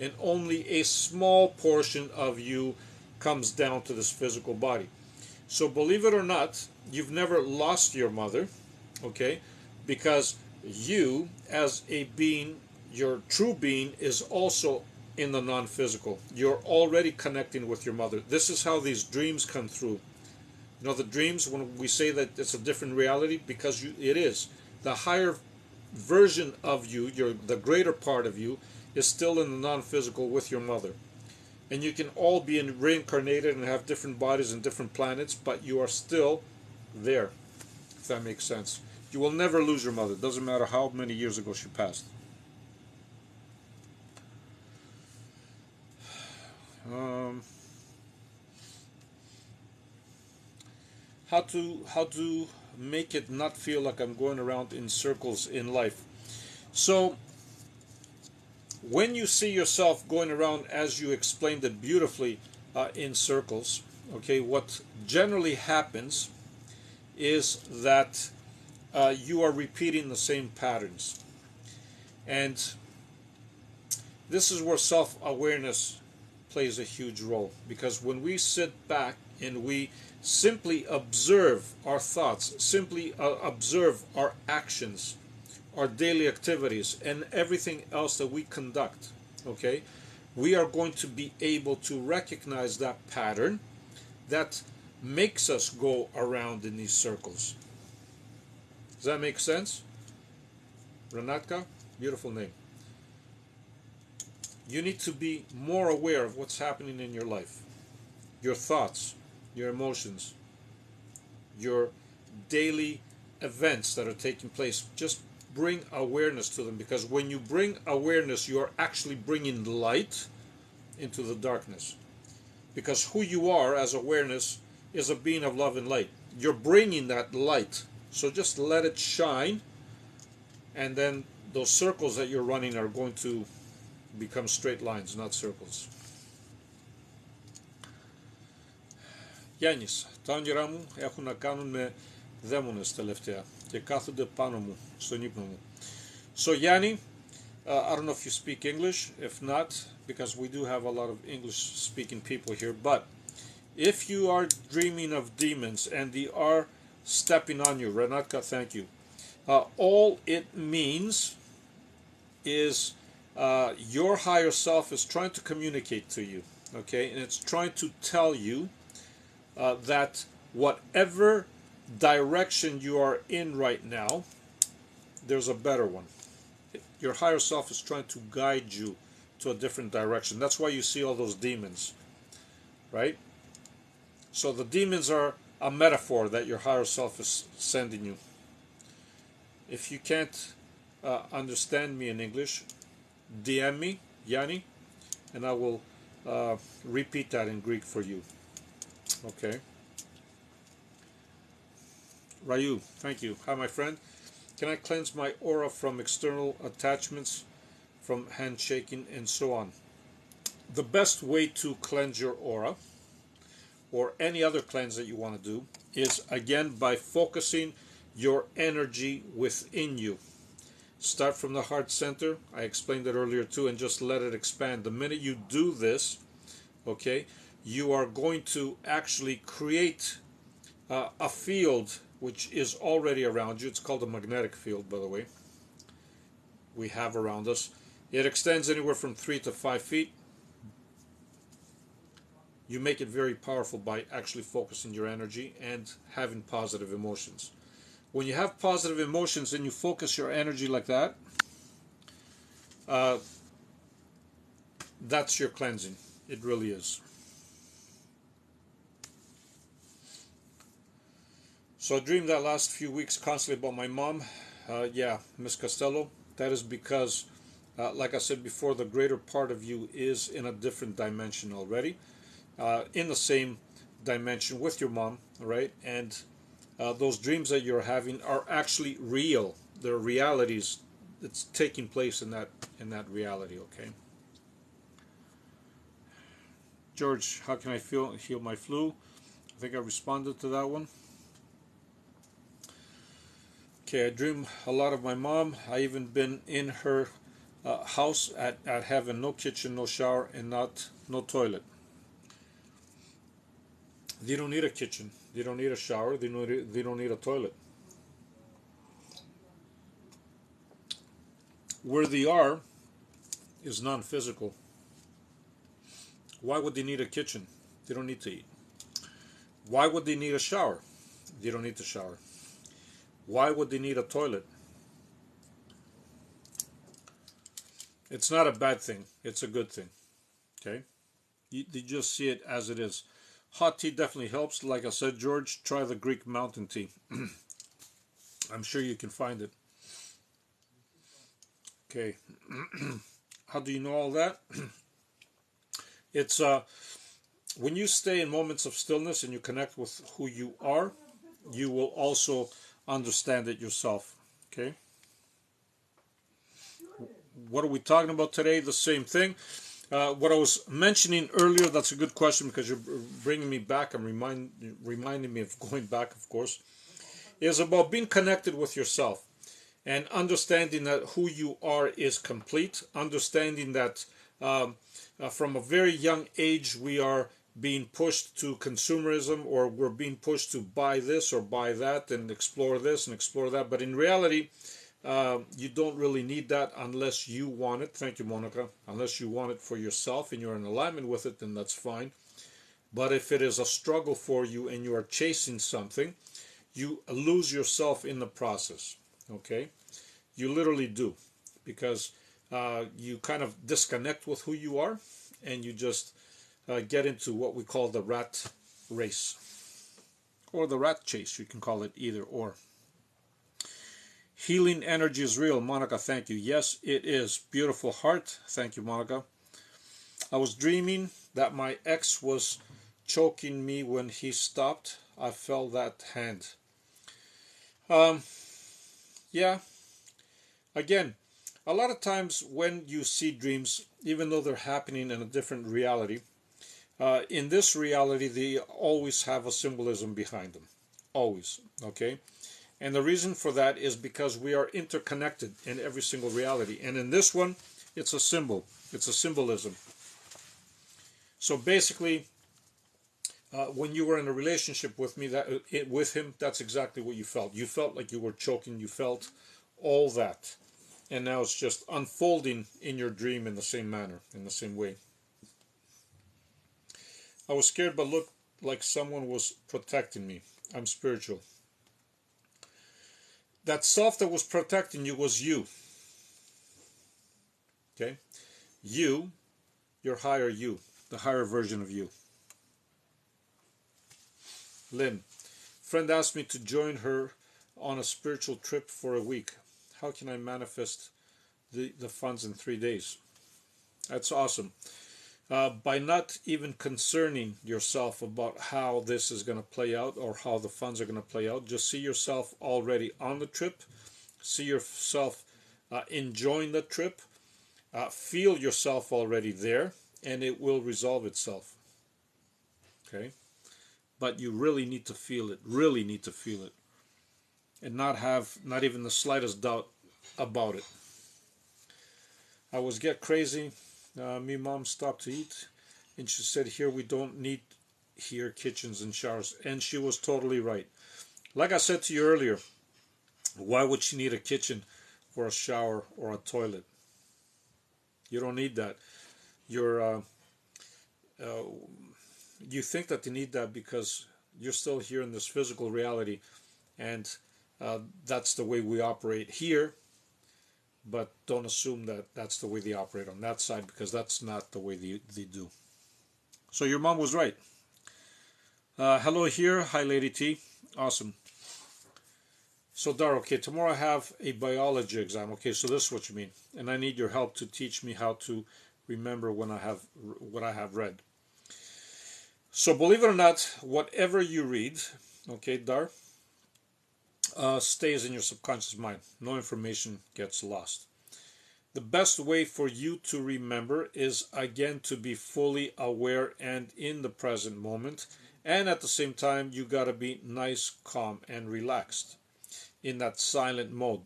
[SPEAKER 1] and only a small portion of you comes down to this physical body. So believe it or not, you've never lost your mother, okay? Because you, as a being, your true being, is also in the non-physical. You're already connecting with your mother. This is how these dreams come through. You know, the dreams, when we say that it's a different reality, because it is. The higher version of you, the greater part of you, is still in the non-physical with your mother. and you can all be reincarnated and have different bodies and different planets, but you are still there, if that makes sense. You will never lose your mother. It doesn't matter how many years ago she passed. Um, how to make it not feel like I'm going around in circles in life. So when you see yourself going around, as you explained it beautifully, in circles, okay, what generally happens is that you are repeating the same patterns. And this is where self-awareness plays a huge role, because when we sit back and we simply observe our thoughts, simply observe our actions, our daily activities, and everything else that we conduct, okay, we are going to be able to recognize that pattern that makes us go around in these circles. Does that make sense? Renatka, beautiful name. You need to be more aware of what's happening in your life, your thoughts, your emotions, your daily events that are taking place. Just bring awareness to them, because when you bring awareness, you are actually bringing light into the darkness. Because who you are as awareness is a being of love and light. You're bringing that light. So just let it shine, and then those circles that you're running are going to become straight lines, not circles. Γιάννης, τα όνειρά μου έχουν να κάνουν με δαίμονες τελευταία και κάθονται πάνω μου, στον ύπνο μου. So Yanni, I don't know if you speak English. If not, because we do have a lot of English-speaking people here, but if you are dreaming of demons and they are stepping on you, Renatka, thank you. All it means is your higher self is trying to communicate to you, okay? And it's trying to tell you that whatever direction you are in right now, there's a better one. Your higher self is trying to guide you to a different direction. That's why you see all those demons, right? So the demons are a metaphor that your higher self is sending you. If you can't understand me in English, DM me, Yanni, and I will repeat that in Greek for you. Okay. Ryu, thank you. Hi, my friend. Can I cleanse my aura from external attachments, from handshaking, and so on? The best way to cleanse your aura, or any other cleanse that you want to do, is again by focusing your energy within you. Start from the heart center. I explained it earlier too, and just let it expand. The minute you do this, okay, you are going to actually create a field which is already around you. It's called a magnetic field, by the way, we have around us. It extends anywhere from 3 to 5 feet. You make it very powerful by actually focusing your energy and having positive emotions. When you have positive emotions and you focus your energy like that, that's your cleansing. It really is. So I dreamed that last few weeks constantly about my mom. Yeah, Miss Costello. That is because, like I said before, the greater part of you is in a different dimension already, in the same dimension with your mom, right? And those dreams that you're having are actually real. They're realities that's taking place in that reality. Okay. George, how can I heal my flu? I think I responded to that one. Okay, I dream a lot of my mom. I even been in her house at having no kitchen, no shower, and no toilet. They don't need a kitchen. They don't need a shower. They don't need a toilet. Where they are is non-physical. Why would they need a kitchen? They don't need to eat. Why would they need a shower? They don't need to shower. Why would they need a toilet? It's not a bad thing. It's a good thing. Okay? You just see it as it is. Hot tea definitely helps. Like I said, George, try the Greek mountain tea. I'm sure you can find it. Okay. How do you know all that? It's when you stay in moments of stillness and you connect with who you are, you will also understand it yourself. Okay. What are we talking about today? The same thing. What I was mentioning earlier, that's a good question because you're bringing me back and reminding me of going back, of course, is about being connected with yourself and understanding that who you are is complete, understanding that from a very young age we are being pushed to consumerism, or we're being pushed to buy this or buy that and explore this and explore that. But in reality, you don't really need that unless you want it. Thank you, Monica. Unless you want it for yourself and you're in alignment with it, then that's fine. But if it is a struggle for you and you are chasing something, you lose yourself in the process. Okay? You literally do. Because you kind of disconnect with who you are and you just get into what we call the rat race or the rat chase. You can call it either or. Healing energy is real. Monica, thank you. Yes, it is. Beautiful heart. Thank you, Monica. I was dreaming that my ex was choking me when he stopped. I felt that hand. Um, yeah, again, a lot of times when you see dreams, even though they're happening in a different reality, in this reality, they always have a symbolism behind them. Always. Okay? And the reason for that is because we are interconnected in every single reality. And in this one, it's a symbol. It's a symbolism. So basically, when you were in a relationship with me, with him, that's exactly what you felt. You felt like you were choking. You felt all that. And now it's just unfolding in your dream in the same manner, in the same way. I was scared but looked like someone was protecting me. I'm spiritual. That self that was protecting you was you. Okay? You, your higher you, the higher version of you. Lynn, friend asked me to join her on a spiritual trip for a week. How can I manifest the funds in 3 days? That's awesome. By not even concerning yourself about how this is going to play out or how the funds are going to play out, just see yourself already on the trip, see yourself enjoying the trip, feel yourself already there, and it will resolve itself. Okay? But you really need to feel it, really need to feel it, and not even the slightest doubt about it. I was get crazy. Me mom stopped to eat, and she said, "Here we don't need here kitchens and showers," and she was totally right. Like I said to you earlier, why would she need a kitchen for a shower or a toilet? You don't need that. You're uh, you think that you need that because you're still here in this physical reality, and that's the way we operate here. But don't assume that that's the way they operate on that side, because that's not the way they do. So your mom was right. Hello here. Hi, Lady T. Awesome. So, Dar, okay, tomorrow I have a biology exam. Okay, so this is what you mean. And I need your help to teach me how to remember when I have what I have read. So, believe it or not, whatever you read, okay, Dar, stays in your subconscious mind. No information gets lost. The best way for you to remember is, again, to be fully aware and in the present moment. And at the same time, you got to be nice, calm, and relaxed in that silent mode.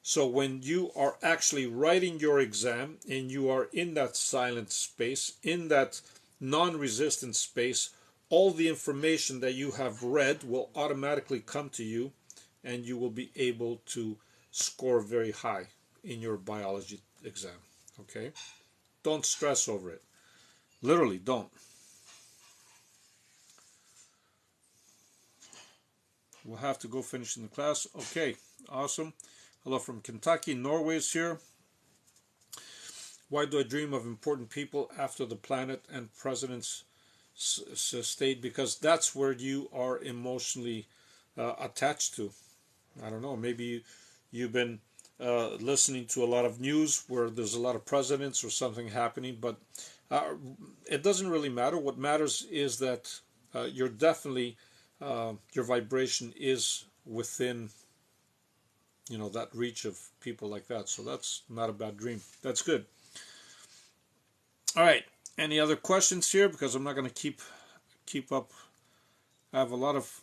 [SPEAKER 1] So when you are actually writing your exam and you are in that silent space, in that non-resistant space, all the information that you have read will automatically come to you, and you will be able to score very high in your biology exam. Okay? Don't stress over it. Literally, don't. We'll have to go finish in the class. Okay, awesome. Hello from Kentucky. Norway's here. Why do I dream of important people after the planet and presidents stayed? Because that's where you are emotionally attached to. I don't know, maybe you've been listening to a lot of news where there's a lot of presidents or something happening, but uh, it doesn't really matter. What matters is that you're definitely, your vibration is within, that reach of people like that. So that's not a bad dream. That's good. All right. Any other questions here? Because I'm not going to keep up. I have a lot of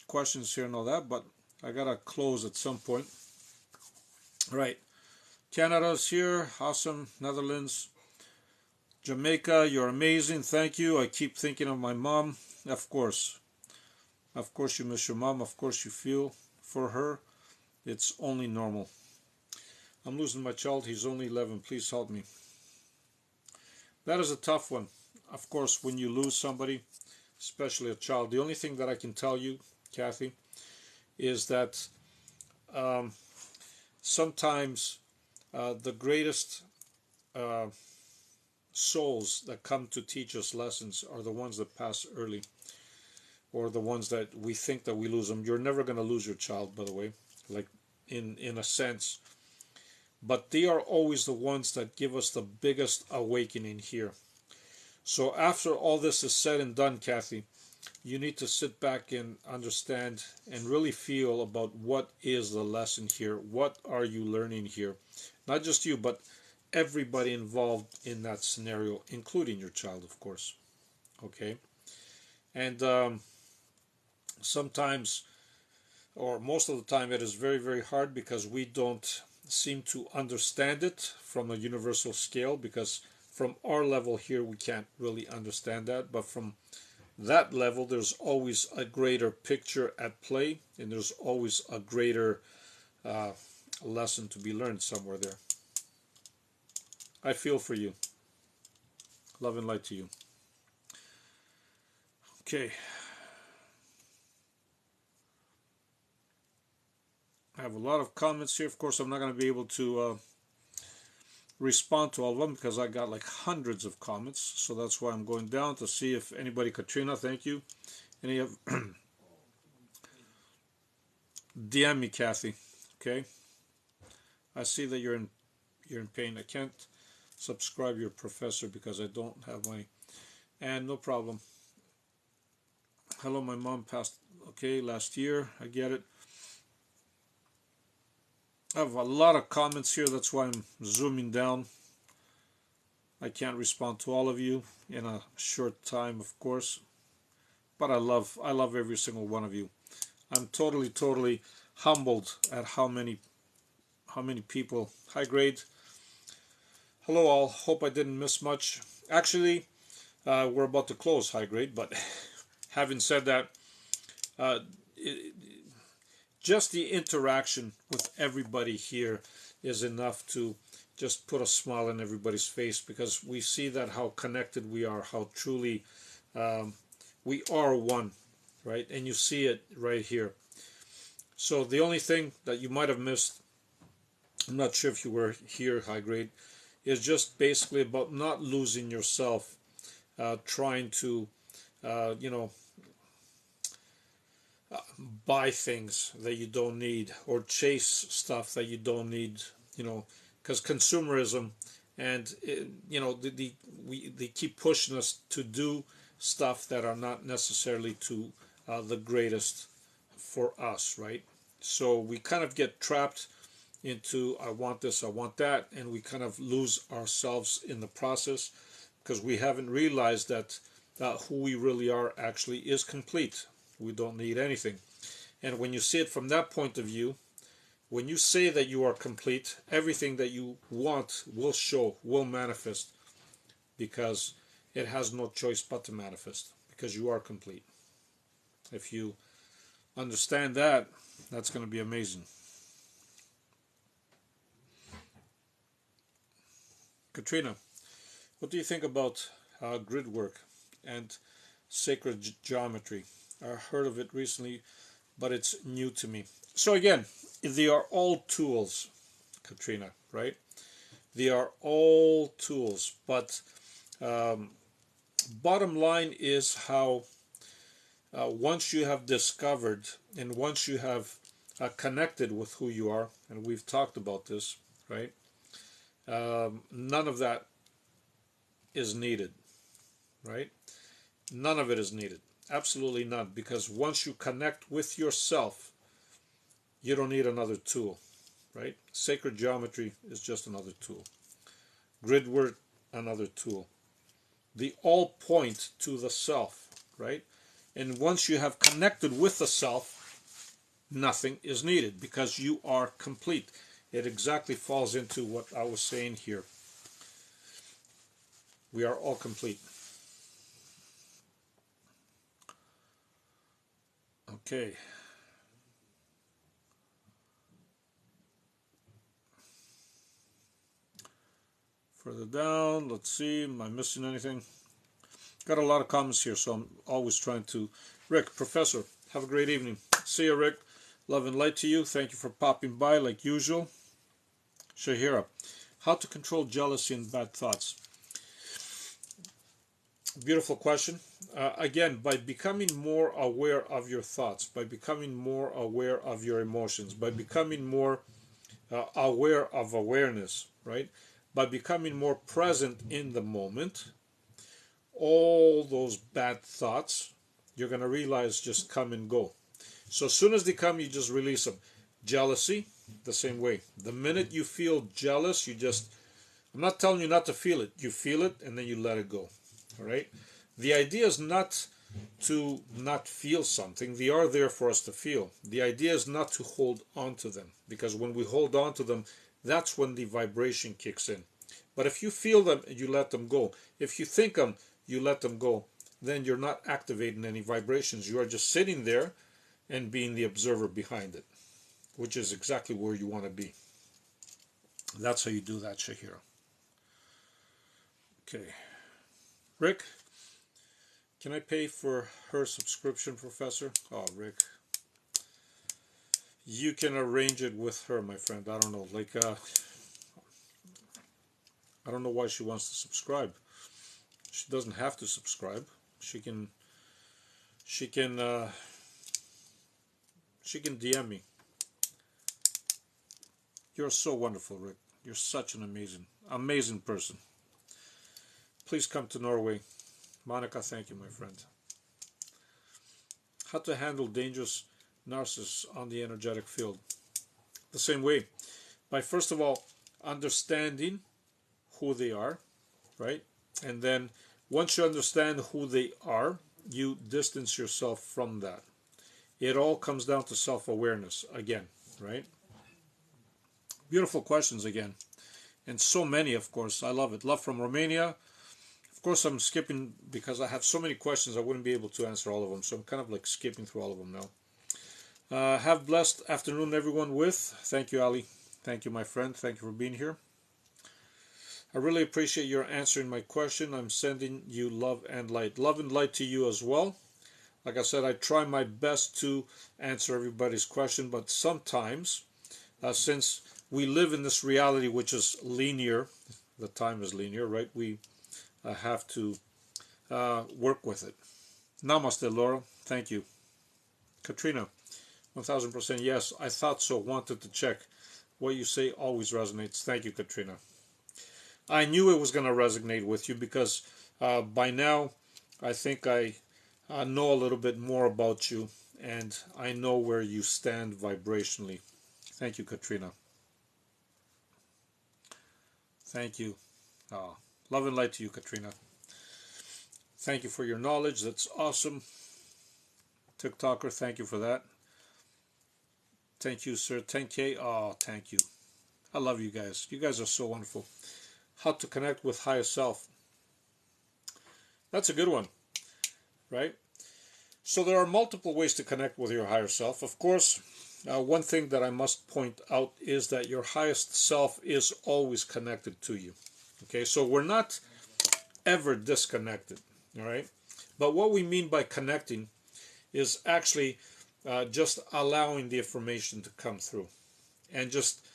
[SPEAKER 1] questions here and all that, but I gotta close at some point. All right. Canada's here. Awesome. Netherlands. Jamaica, you're amazing. Thank you. I keep thinking of my mom. Of course. Of course you miss your mom. Of course you feel for her. It's only normal. I'm losing my child. He's only 11. Please help me. That is a tough one. Of course, when you lose somebody, especially a child, the only thing that I can tell you, Kathy, is that um, sometimes the greatest uh, souls that come to teach us lessons are the ones that pass early, or the ones that we think that we lose them. You're never going to lose your child, by the way, like in a sense, but they are always the ones that give us the biggest awakening here. So after all this is said and done, Kathy, you need to sit back and understand and really feel about what is the lesson here. What are you learning here? Not just you, but everybody involved in that scenario, including your child, of course. Okay? And sometimes, or most of the time, it is very, very hard because we don't seem to understand it from a universal scale, because from our level here, we can't really understand that. But from that level, there's always a greater picture at play, and there's always a greater uh, lesson to be learned somewhere there. I feel for you. Love and light to you. Okay. I have a lot of comments here. Of course, I'm not going to be able to respond to all of them because I got like hundreds of comments. So that's why I'm going down to see if anybody, Katrina, thank you. Any of DM me, Kathy. Okay. I see that you're in pain. I can't subscribe your professor because I don't have money. And no problem. Hello, my mom passed, okay, last year. I get it. I have a lot of comments here. That's why I'm zooming down. I can't respond to all of you in a short time, of course. But I love every single one of you. I'm totally humbled at how many people. Hi, grade. Hello, all. Hope I didn't miss much. Actually, we're about to close, high grade. But having said that, uh, it, just the interaction with everybody here is enough to just put a smile on everybody's face, because we see that how connected we are, how truly we are one, right? And you see it right here. So the only thing that you might have missed, I'm not sure if you were here, high grade, is just basically about not losing yourself, trying to, uh, you know, buy things that you don't need or chase stuff that you don't need, because consumerism and they keep pushing us to do stuff that are not necessarily to the greatest for us, right? So we kind of get trapped into I want this, I want that, and we kind of lose ourselves in the process because we haven't realized that who we really are actually is complete. We don't need anything. And when you see it from that point of view, when you say that you are complete, everything that you want will show, will manifest, because it has no choice but to manifest, because you are complete. If you understand that, that's going to be amazing. Katrina, what do you think about grid work and sacred geometry? I heard of it recently, but it's new to me. So again, they are all tools, Katrina, right? They are all tools, but bottom line is how once you have discovered and once you have connected with who you are, and we've talked about this, right? None of that is needed, right? None of it is needed. Absolutely none. Because once you connect with yourself, you don't need another tool, right? Sacred geometry is just another tool. Grid work, another tool. They all point to the self, right? And once you have connected with the self, nothing is needed because you are complete. It exactly falls into what I was saying here. We are all complete. Okay. Further down, let's see, am I missing anything? Got a lot of comments here, so I'm always trying to. Rick, Professor, have a great evening. See you, Rick. Love and light to you. Thank you for popping by like usual. Shahira, how to control jealousy and bad thoughts? Beautiful question. Again, by becoming more aware of your thoughts, by becoming more aware of your emotions, by becoming more aware of awareness, right? By becoming more present in the moment, all those bad thoughts, you're going to realize just come and go. So as soon as they come, you just release them. Jealousy, the same way. The minute you feel jealous, you just, I'm not telling you not to feel it. You feel it and then you let it go. All right? The idea is not to not feel something. They are there for us to feel. The idea is not to hold on to them, because when we hold on to them, that's when the vibration kicks in. But if you feel them, you let them go. If you think them, you let them go. Then you're not activating any vibrations. You are just sitting there and being the observer behind it, which is exactly where you want to be. That's how you do that, Shahira. Okay. Rick, can I pay for her subscription, Professor? Oh, Rick. You can arrange it with her, my friend. I don't know. I don't know why she wants to subscribe. She doesn't have to subscribe. She can DM me. You're so wonderful, Rick. You're such an amazing person. Please come to Norway. Monica, thank you, my friend. How to handle dangerous narcissists on the energetic field. The same way. By first of all, understanding who they are, right? And then once you understand who they are, you distance yourself from that. It all comes down to self-awareness again, right? Beautiful questions again. And so many, of course. I love it. Love from Romania. Of course, I'm skipping because I have so many questions. I wouldn't be able to answer all of them. So I'm kind of like skipping through all of them now. Have blessed afternoon, everyone. Thank you, Ali. Thank you, my friend. Thank you for being here. I really appreciate your answering my question. I'm sending you love and light. Love and light to you as well. Like I said, I try my best to answer everybody's question, but sometimes, since we live in this reality which is linear, the time is linear, right? We have to work with it. Namaste, Laura. Thank you. Katrina, 1000% yes. I thought so. Wanted to check. What you say always resonates. Thank you, Katrina. I knew it was going to resonate with you because by now I think I know a little bit more about you and I know where you stand vibrationally. Thank you, Katrina. Thank you. Love and light to you, Katrina. Thank you for your knowledge. That's awesome. TikToker, thank you for that. Thank you, sir. 10K. Oh, thank you. I love you guys. You guys are so wonderful. How to connect with higher self. That's a good one, right? So there are multiple ways to connect with your higher self. Of course, one thing that I must point out is that your highest self is always connected to you. Okay, so we're not ever disconnected, all right? But what we mean by connecting is actually just allowing the information to come through and just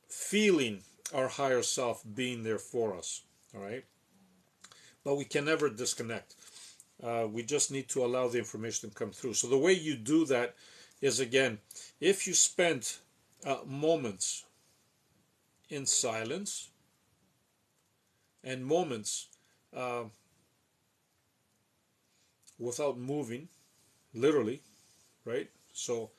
[SPEAKER 1] feeling our higher self being there for us. All right, but we can never disconnect. We just need to allow the information to come through. So the way you do that is, again, if you spend moments in silence and moments uh, without moving, literally, right? So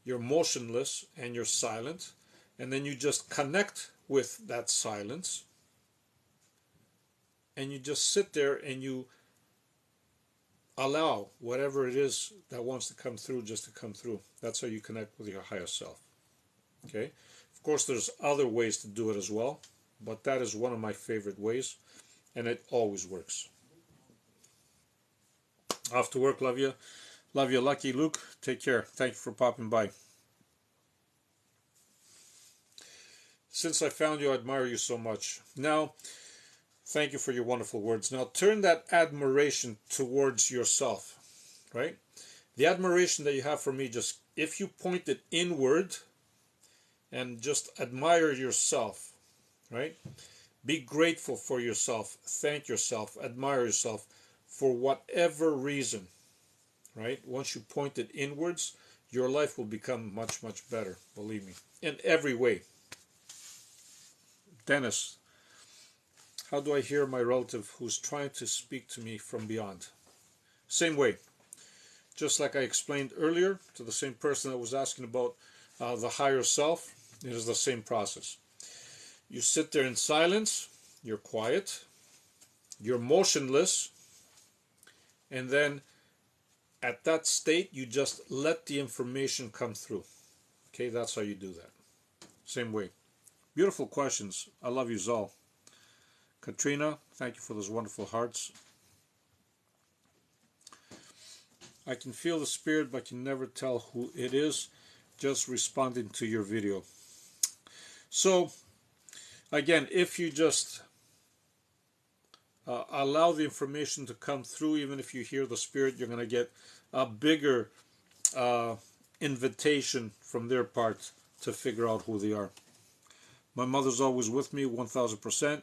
[SPEAKER 1] you're motionless and you're silent, and then you just connect with that silence, and you just sit there and you allow whatever it is that wants to come through just to come through. That's how you connect with your higher self. Okay? Of course, there's other ways to do it as well, but that is one of my favorite ways, and it always works. Off to work, love you. Love you, Lucky Luke. Take care. Thank you for popping by. Since I found you, I admire you so much. Now, thank you for your wonderful words. Now, turn that admiration towards yourself, right? The admiration that you have for me, just if you point it inward and just admire yourself, right? Be grateful for yourself. Thank yourself. Admire yourself for whatever reason, right? Once you point it inwards, your life will become much, much better, believe me, in every way. Dennis, how do I hear my relative who's trying to speak to me from beyond? Same way. Just like I explained earlier to the same person that was asking about the higher self, it is the same process. You sit there in silence, you're quiet, you're motionless, and then at that state, you just let the information come through. Okay, that's how you do that. Same way. Beautiful questions. I love you, Zal. Katrina, thank you for those wonderful hearts. I can feel the spirit, but can never tell who it is. Just responding to your video. So, again, if you just allow the information to come through, even if you hear the spirit, you're going to get a bigger invitation from their part to figure out who they are. My mother's always with me, 1000%.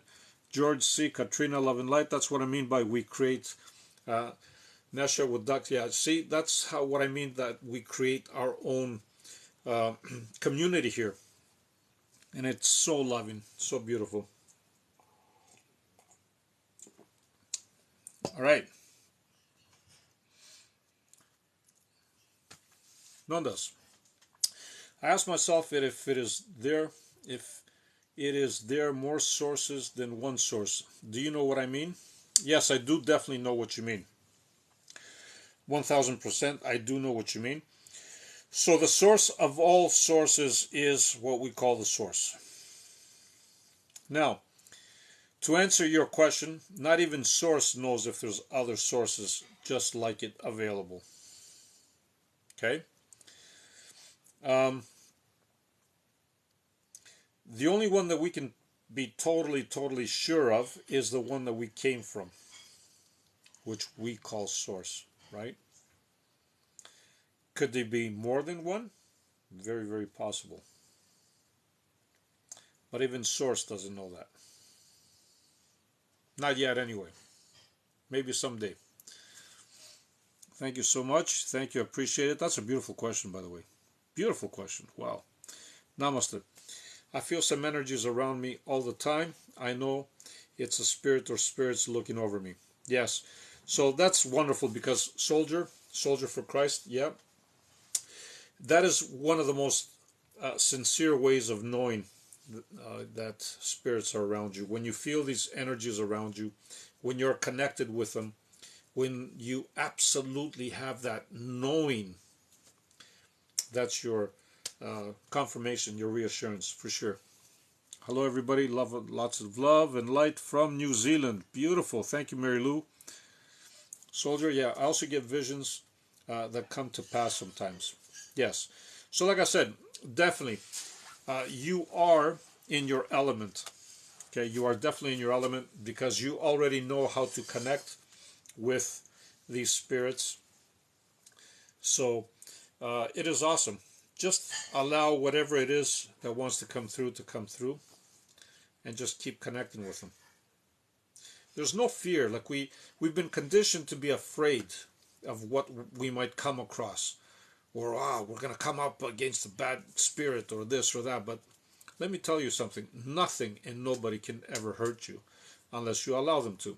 [SPEAKER 1] George C. Katrina, love and light. That's what I mean by we create. Nesha with ducks. Yeah, see, that's how what I mean, that we create our own community here. And it's so loving, so beautiful. All right. Nondas. I ask myself if it is there, if it is there more sources than one source. Do you know what I mean? Yes, I do definitely know what you mean. 1000%, I do know what you mean. So the source of all sources is what we call the source. Now, to answer your question, not even source knows if there's other sources just like it available. Okay? The only one that we can be totally sure of is the one that we came from, which we call source, right? Could there be more than one? Very, very possible. But even source doesn't know that. Not yet, anyway. Maybe someday. Thank you so much. Thank you. Appreciate it. That's a beautiful question, by the way. Beautiful question. Wow. Namaste. I feel some energies around me all the time. I know it's a spirit or spirits looking over me. Yes. So that's wonderful because soldier for Christ, yeah. That is one of the most sincere ways of knowing that spirits are around you. When you feel these energies around you, when you're connected with them, when you absolutely have that knowing, that's your confirmation, your reassurance, for sure. Hello, everybody. Lots of love and light from New Zealand. Beautiful. Thank you, Mary Lou. Soldier, yeah, I also get visions that come to pass sometimes. Yes. So like I said, definitely, you are in your element. Okay, you are definitely in your element because you already know how to connect with these spirits. So it is awesome. Just allow whatever it is that wants to come through, and just keep connecting with them. There's no fear. Like we've been conditioned to be afraid of what we might come across, or we're gonna come up against a bad spirit or this or that. But let me tell you something: nothing and nobody can ever hurt you, unless you allow them to.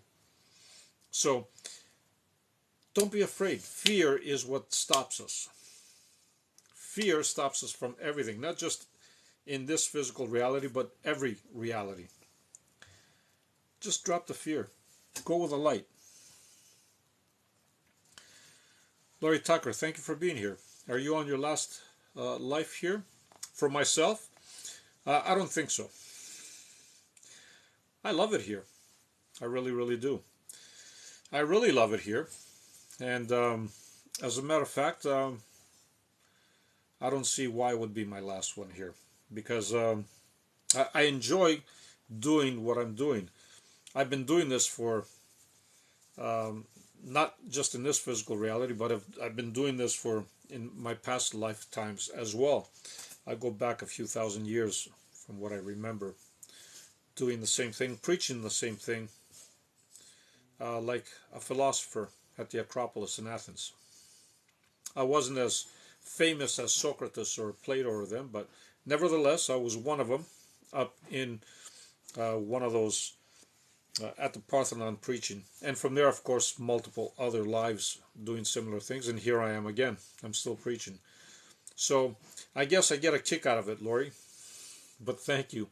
[SPEAKER 1] So don't be afraid. Fear is what stops us. Fear stops us from everything, not just in this physical reality, but every reality. Just drop the fear. Go with the light. Laurie Tucker, thank you for being here. Are you on your last life here? For myself, I don't think so. I love it here. I really, really do. I really love it here. And as a matter of fact, I don't see why it would be my last one here. Because I enjoy doing what I'm doing. I've been doing this for not just in this physical reality, but I've been doing this for in my past lifetimes as well. I go back a few thousand years from what I remember, doing the same thing, preaching the same thing, like a philosopher at the Acropolis in Athens. I wasn't as famous as Socrates or Plato or them, but nevertheless, I was one of them up in one of those at the Parthenon preaching. And from there, of course, multiple other lives doing similar things. And here I am again. I'm still preaching. So I guess I get a kick out of it, Lori. But thank you.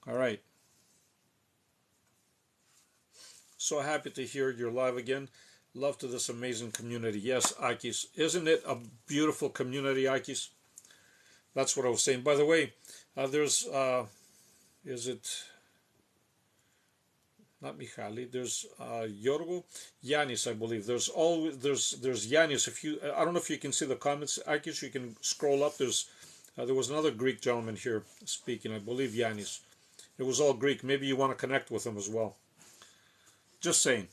[SPEAKER 1] All right. So happy to hear you're live again. Love to this amazing community. Yes, Akis. Isn't it a beautiful community, Akis? That's what I was saying. By the way, there's, is it... not Michali. There's Yorgo, Yanis, I believe. There's Yanis. If you, I don't know if you can see the comments, Akis. You can scroll up. There was another Greek gentleman here speaking. I believe Yanis. It was all Greek. Maybe you want to connect with him as well. Just saying.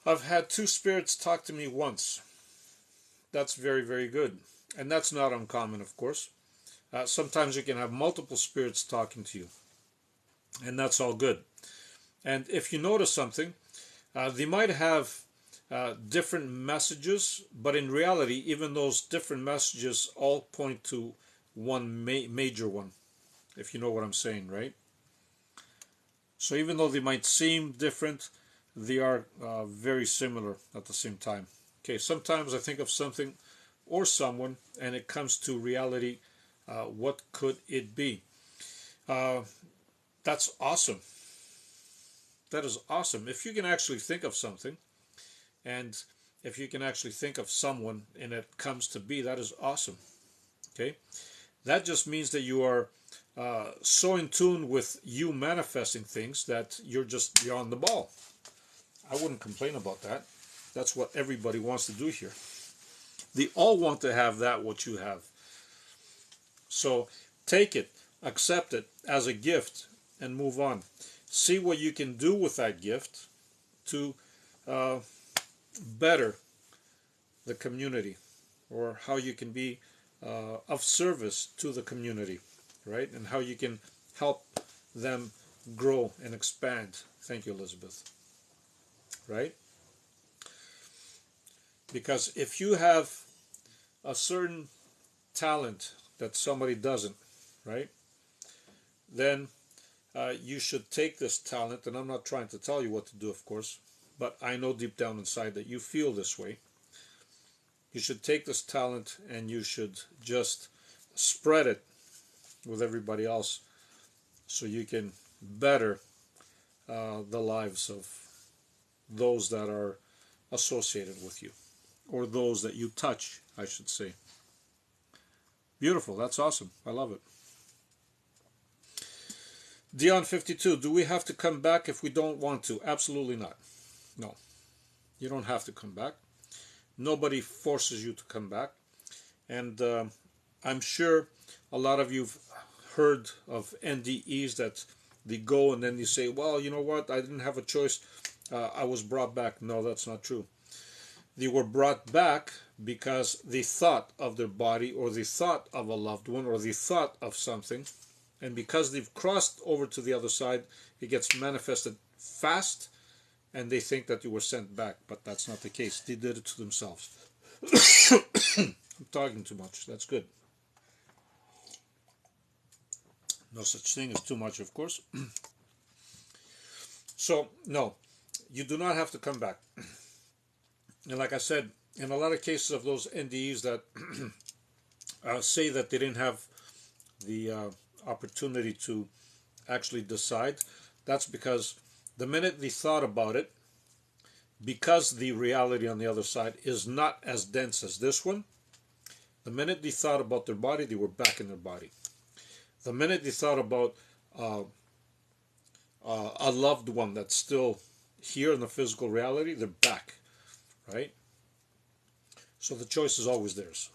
[SPEAKER 1] I've had 2 spirits talk to me once. That's very, very good, and that's not uncommon, of course. Sometimes you can have multiple spirits talking to you. And that's all good. And if you notice something, they might have different messages, but in reality, even those different messages all point to one major one, if you know what I'm saying, right? So even though they might seem different, they are very similar at the same time. Okay, sometimes I think of something or someone, and it comes to reality. What could it be? That's awesome. That is awesome. If you can actually think of something, and if you can actually think of someone, and it comes to be, that is awesome. Okay? That just means that you are so in tune with you manifesting things that you're on the ball. I wouldn't complain about that. That's what everybody wants to do here. They all want to have that, what you have. So take it, accept it as a gift, and move on. See what you can do with that gift to better the community, or how you can be of service to the community, right? And how you can help them grow and expand. Thank you, Elizabeth. Right? Because if you have a certain talent that somebody doesn't, right, then you should take this talent, and I'm not trying to tell you what to do, of course, but I know deep down inside that you feel this way. You should take this talent and you should just spread it with everybody else so you can better the lives of those that are associated with you, or those that you touch, I should say. Beautiful. That's awesome. I love it. Dion52, do we have to come back if we don't want to? Absolutely not. No. You don't have to come back. Nobody forces you to come back. And I'm sure a lot of you've heard of NDEs that they go and then they say, well, you know what, I didn't have a choice. I was brought back. No, that's not true. they were brought back because the thought of their body, or the thought of a loved one, or the thought of something, and because they've crossed over to the other side, it gets manifested fast, and they think that you were sent back, but that's not the case. They did it to themselves. I'm talking too much. That's good. No such thing as too much, of course. So, no, you do not have to come back. And like I said, in a lot of cases of those NDEs that say that they didn't have the opportunity to actually decide, that's because the minute they thought about it, because the reality on the other side is not as dense as this one, the minute they thought about their body, they were back in their body. The minute they thought about a loved one that's still here in the physical reality, they're back, right? So the choice is always theirs.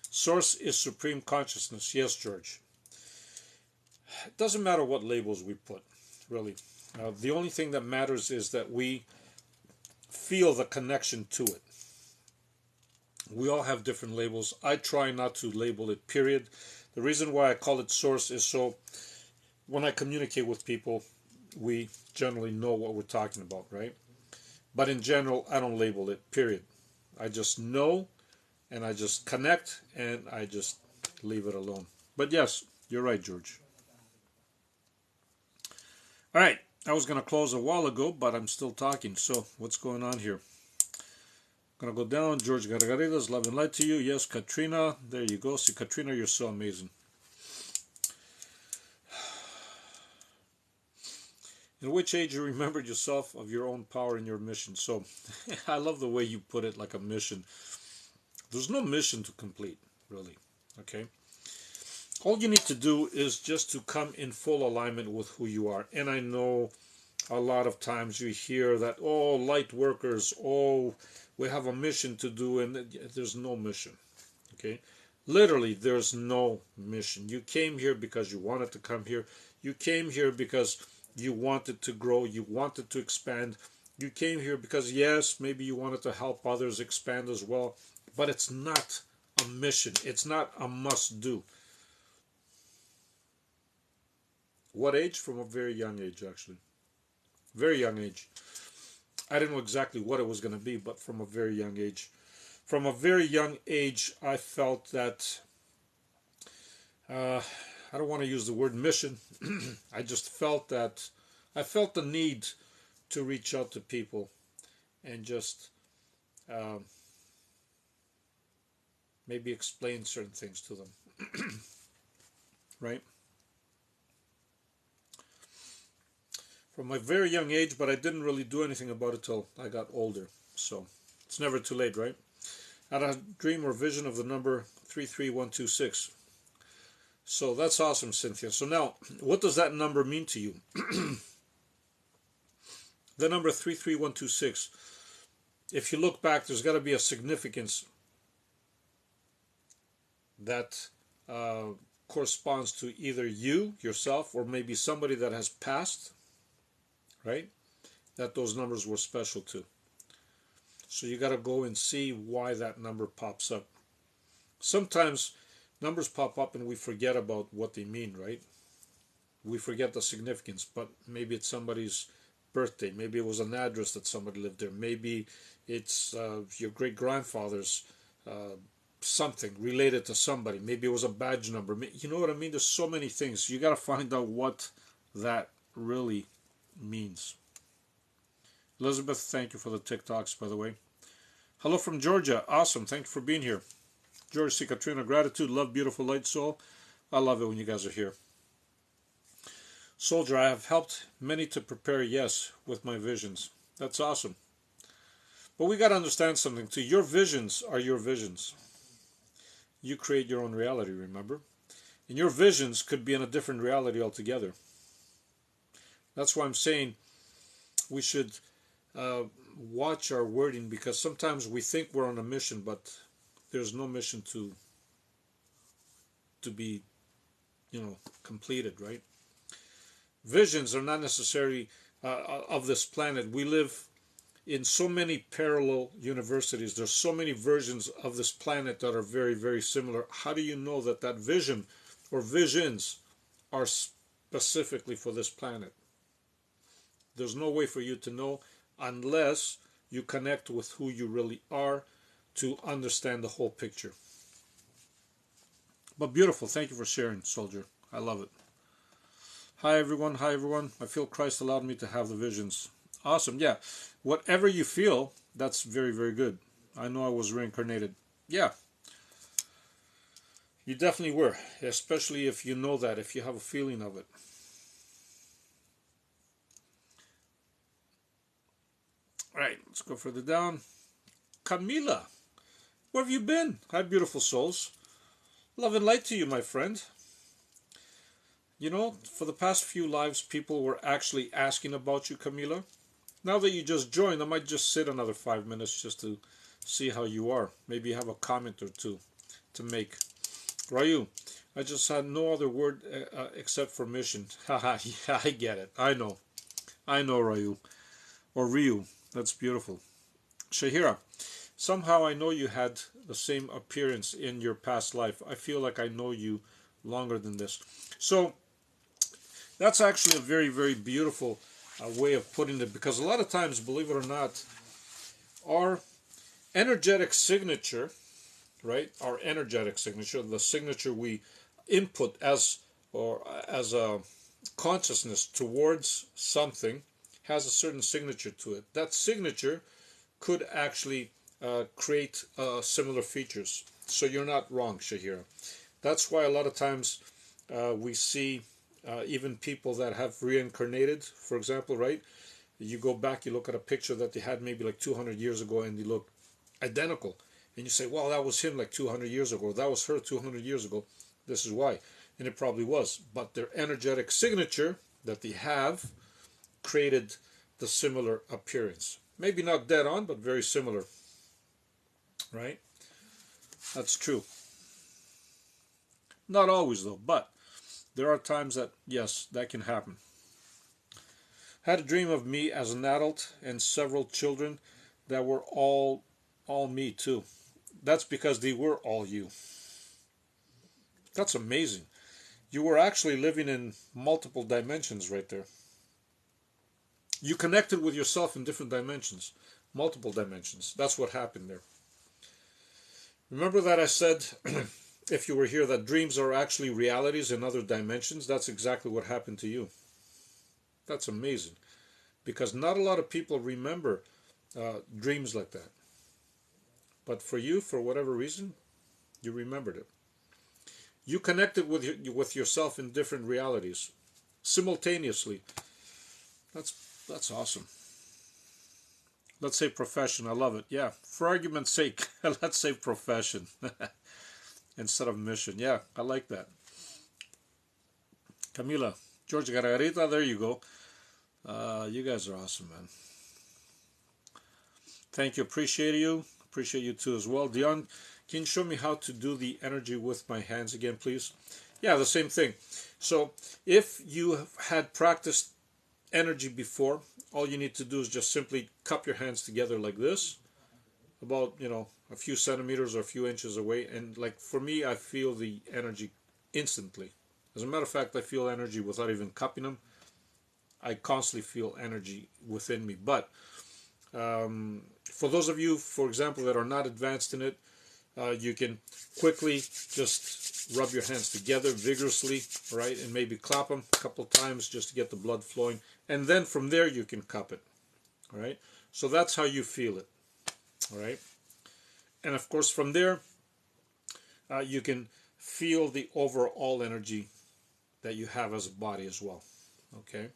[SPEAKER 1] Source is supreme consciousness. Yes, George. It doesn't matter what labels we put, really. The only thing that matters is that we feel the connection to it. We all have different labels. I try not to label it, period. The reason why I call it source is so when I communicate with people, we generally know what we're talking about, right? But in general, I don't label it, period. I just know, and I just connect, and I just leave it alone. But yes, you're right, George. All right, I was going to close a while ago, but I'm still talking. So what's going on here? I'm going to go down. George Gargaridas, love and light to you. Yes, Katrina. There you go. See, Katrina, you're so amazing. In which age you remembered yourself of your own power and your mission? So I love the way you put it, like a mission. There's no mission to complete, really. Okay? All you need to do is just to come in full alignment with who you are. And I know a lot of times you hear that, oh, light workers, oh, we have a mission to do, and there's no mission. Okay? Literally, there's no mission. You came here because you wanted to come here. You came here because you wanted to grow. You wanted to expand. You came here because, yes, maybe you wanted to help others expand as well. But it's not a mission. It's not a must-do. What age? From a very young age, actually. Very young age. I didn't know exactly what it was going to be, but from a very young age. From a very young age, I felt that, I don't want to use the word mission. I just felt that, I felt the need to reach out to people and just maybe explain certain things to them. Right? From a very young age, but I didn't really do anything about it till I got older. So it's never too late, right? I had a dream or vision of the number 33126. So that's awesome, Cynthia. So now, what does that number mean to you? The number 33126. If you look back, there's got to be a significance that corresponds to either you, yourself, or maybe somebody that has passed, right? That those numbers were special to. So you got to go and see why that number pops up. Sometimes numbers pop up and we forget about what they mean, right? We forget the significance, but maybe it's somebody's birthday. Maybe it was an address that somebody lived there. Maybe it's your great-grandfather's something related to somebody. Maybe it was a badge number. You know what I mean? There's so many things. You got to find out what that really means. Elizabeth, thank you for the TikToks, by the way. Hello from Georgia. Awesome. Thank you for being here. George C. Katrina, gratitude, love, beautiful light soul. I love it when you guys are here. Soldier, I have helped many to prepare, yes, with my visions. That's awesome. But we got to understand something too. Your visions are your visions. You create your own reality, remember? And your visions could be in a different reality altogether. That's why I'm saying we should watch our wording, because sometimes we think we're on a mission, but there's no mission to be, completed, right? Visions are not necessarily of this planet. We live in so many parallel universities. There's so many versions of this planet that are very, very similar. How do you know that that vision or visions are specifically for this planet? There's no way for you to know unless you connect with who you really are to understand the whole picture. But beautiful. Thank you for sharing, Soldier. I love it. Hi everyone. Hi everyone. I feel Christ allowed me to have the visions. Awesome. Yeah. Whatever you feel, that's very, very good. I know I was reincarnated. Yeah. You definitely were. Especially if you know that, if you have a feeling of it. All right. Let's go further down. Camila. Where have you been? Hi, beautiful souls. Love and light to you, my friend. You know, for the past few lives, people were actually asking about you, Camila. Now that you just joined, I might just sit another 5 minutes just to see how you are. Maybe have a comment or two to make. Ryu, I just had no other word except for mission. Haha, yeah, I get it. I know, Ryu. Or Ryu. That's beautiful. Shahira, somehow I know you had the same appearance in your past life. I feel like I know you longer than this. So, that's actually a very, very beautiful way of putting it, because a lot of times, believe it or not, our energetic signature, right? Our energetic signature, the signature we input as a consciousness towards something, has a certain signature to it. That signature could actually create similar features. So you're not wrong, Shahira. That's why a lot of times we see even people that have reincarnated, for example, right? You go back, you look at a picture that they had maybe like 200 years ago and they look identical. And you say, well, that was him like 200 years ago. That was her 200 years ago. This is why. And it probably was. But their energetic signature that they have created the similar appearance. Maybe not dead on, but very similar. Right? That's true. Not always, though. But there are times that, yes, that can happen. Had a dream of me as an adult and several children that were all me too. That's because they were all you. That's amazing. You were actually living in multiple dimensions right there. You connected with yourself in different dimensions, multiple dimensions. That's what happened there. Remember that I said, if you were here, that dreams are actually realities in other dimensions? That's exactly what happened to you. That's amazing. Because not a lot of people remember dreams like that. But for you, for whatever reason, you remembered it. You connected with yourself in different realities simultaneously. That's awesome. Let's say profession. I love it. Yeah. For argument's sake, let's say profession instead of mission. Yeah, I like that. Camila, George Gargarita, there you go. You guys are awesome, man. Thank you. Appreciate you. Appreciate you too as well. Dion, can you show me how to do the energy with my hands again, please? Yeah, the same thing. So if you had practiced energy before, all you need to do is just simply cup your hands together like this, about, a few centimeters or a few inches away. And like for me, I feel the energy instantly. As a matter of fact, I feel energy without even cupping them. I constantly feel energy within me. But for those of you, for example, that are not advanced in it, you can quickly just rub your hands together vigorously, right? And maybe clap them a couple of times just to get the blood flowing. And then from there, you can cup it, all right? So that's how you feel it, all right? And of course, from there, you can feel the overall energy that you have as a body as well, okay?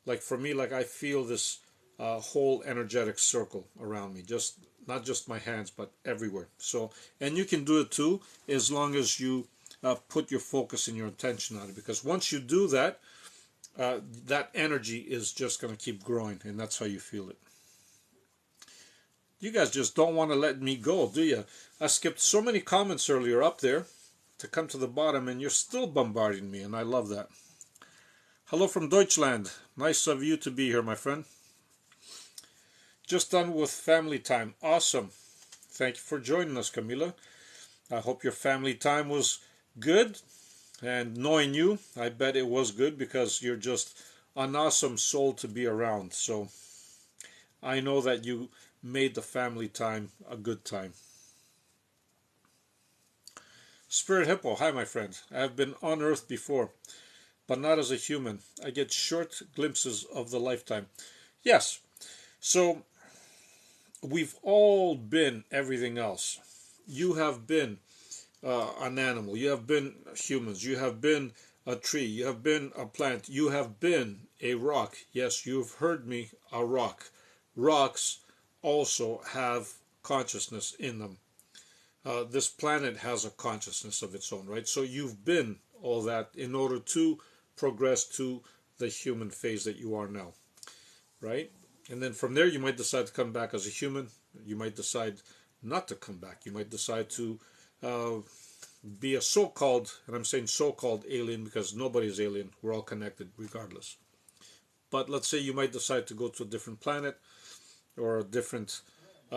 [SPEAKER 1] Like for me, like I feel this whole energetic circle around me, just not just my hands, but everywhere. So, and you can do it too, as long as you put your focus and your attention on it. Because once you do that, that energy is just going to keep growing, and that's how you feel it. You guys just don't want to let me go, do you? I skipped so many comments earlier up there to come to the bottom, and you're still bombarding me, and I love that. Hello from Deutschland, Nice of you to be here, my friend. Just done with family time. Awesome. Thank you for joining us, Camila. I hope your family time was good. And knowing you, I bet it was good because you're just an awesome soul to be around. So I know that you made the family time a good time. Spirit Hippo, hi my friend. I have been on Earth before, but not as a human. I get short glimpses of the lifetime. Yes, so we've all been everything else. You have been an animal. You have been humans. You have been a tree. You have been a plant. You have been a rock. Yes, you've heard me, a rock. Rocks also have consciousness in them. This planet has a consciousness of its own, right? So you've been all that in order to progress to the human phase that you are now, right? And then from there, you might decide to come back as a human. You might decide not to come back. You might decide to be a so-called, and I'm saying so-called alien because nobody is alien. We're all connected regardless. But let's say you might decide to go to a different planet or a different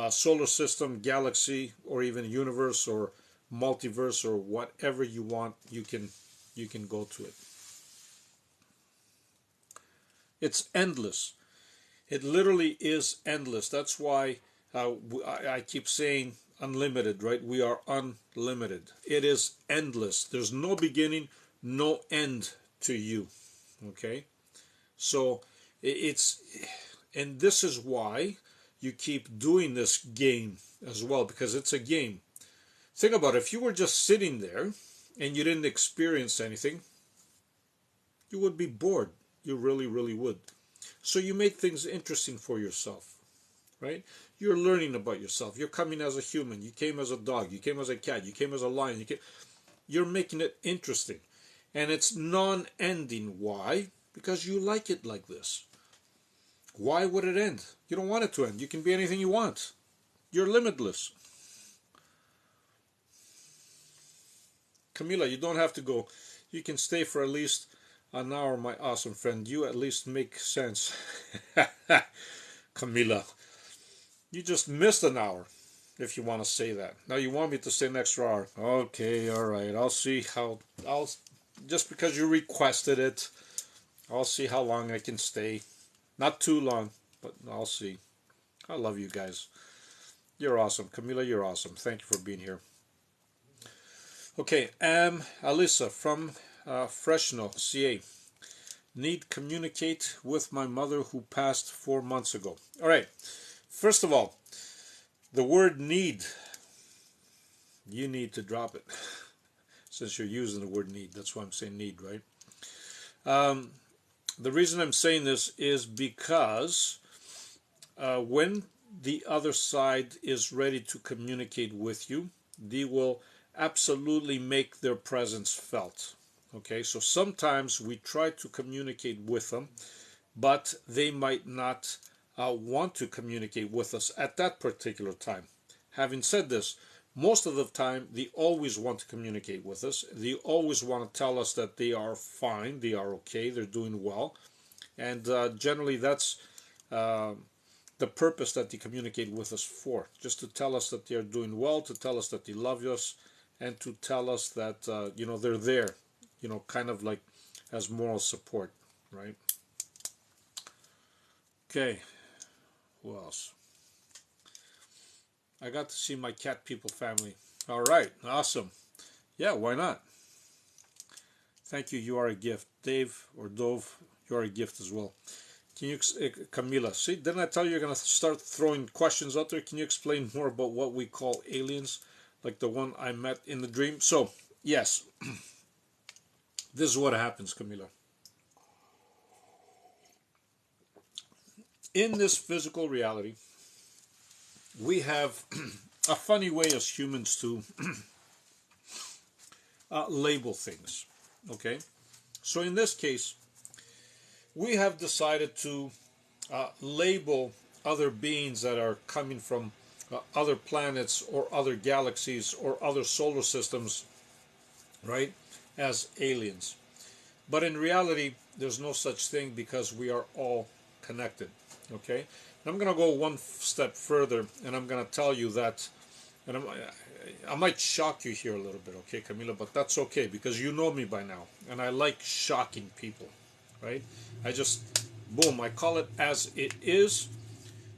[SPEAKER 1] solar system, galaxy, or even universe or multiverse or whatever you want. You can go to it. It's endless. It literally is endless. That's why I keep saying unlimited, right? We are unlimited. It is endless. There's no beginning, no end to you. Okay? So it's, and this is why you keep doing this game as well, because it's a game. Think about it. If you were just sitting there and you didn't experience anything, you would be bored. You really, really would. So you make things interesting for yourself, right? You're learning about yourself. You're coming as a human. You came as a dog. You came as a cat. You came as a lion. You're making it interesting. And it's non-ending. Why? Because you like it like this. Why would it end? You don't want it to end. You can be anything you want. You're limitless. Camila, you don't have to go. You can stay for at least an hour, my awesome friend. You at least make sense. Camila, you just missed an hour, if you want to say that. Now you want me to stay an extra hour. Okay, all right. I'll see how, just because you requested it, I'll see how long I can stay. Not too long, but I'll see. I love you guys. You're awesome. Camila, you're awesome. Thank you for being here. Okay, Alyssa from Fresno, CA. Need communicate with my mother who passed 4 months ago. All right. First of all, the word need, you need to drop it. Since you're using the word need, that's why I'm saying need, right? The reason I'm saying this is because when the other side is ready to communicate with you, they will absolutely make their presence felt. Okay, so sometimes we try to communicate with them, but they might not want to communicate with us at that particular time. Having said this, most of the time they always want to communicate with us. They always want to tell us that they are fine, they are okay, they're doing well, and generally that's the purpose that they communicate with us for, just to tell us that they are doing well, to tell us that they love us, and to tell us that they're there, kind of like as moral support, right? Okay, who else? I got to see my cat people family. All right, awesome. Yeah, why not? Thank you. You are a gift, Dave or Dove. You are a gift as well. Can you, Camila? See, didn't I tell you you're gonna start throwing questions out there? Can you explain more about what we call aliens, like the one I met in the dream? So, yes, this is what happens, Camila. In this physical reality, we have a funny way as humans to label things. Okay, so in this case, we have decided to label other beings that are coming from other planets or other galaxies or other solar systems, right, as aliens. But in reality, there's no such thing because we are all connected. Okay? And I'm going to go one step further, and I'm going to tell you that, and I might shock you here a little bit, okay, Camila, but that's okay because you know me by now, and I like shocking people, right? I just, boom, I call it as it is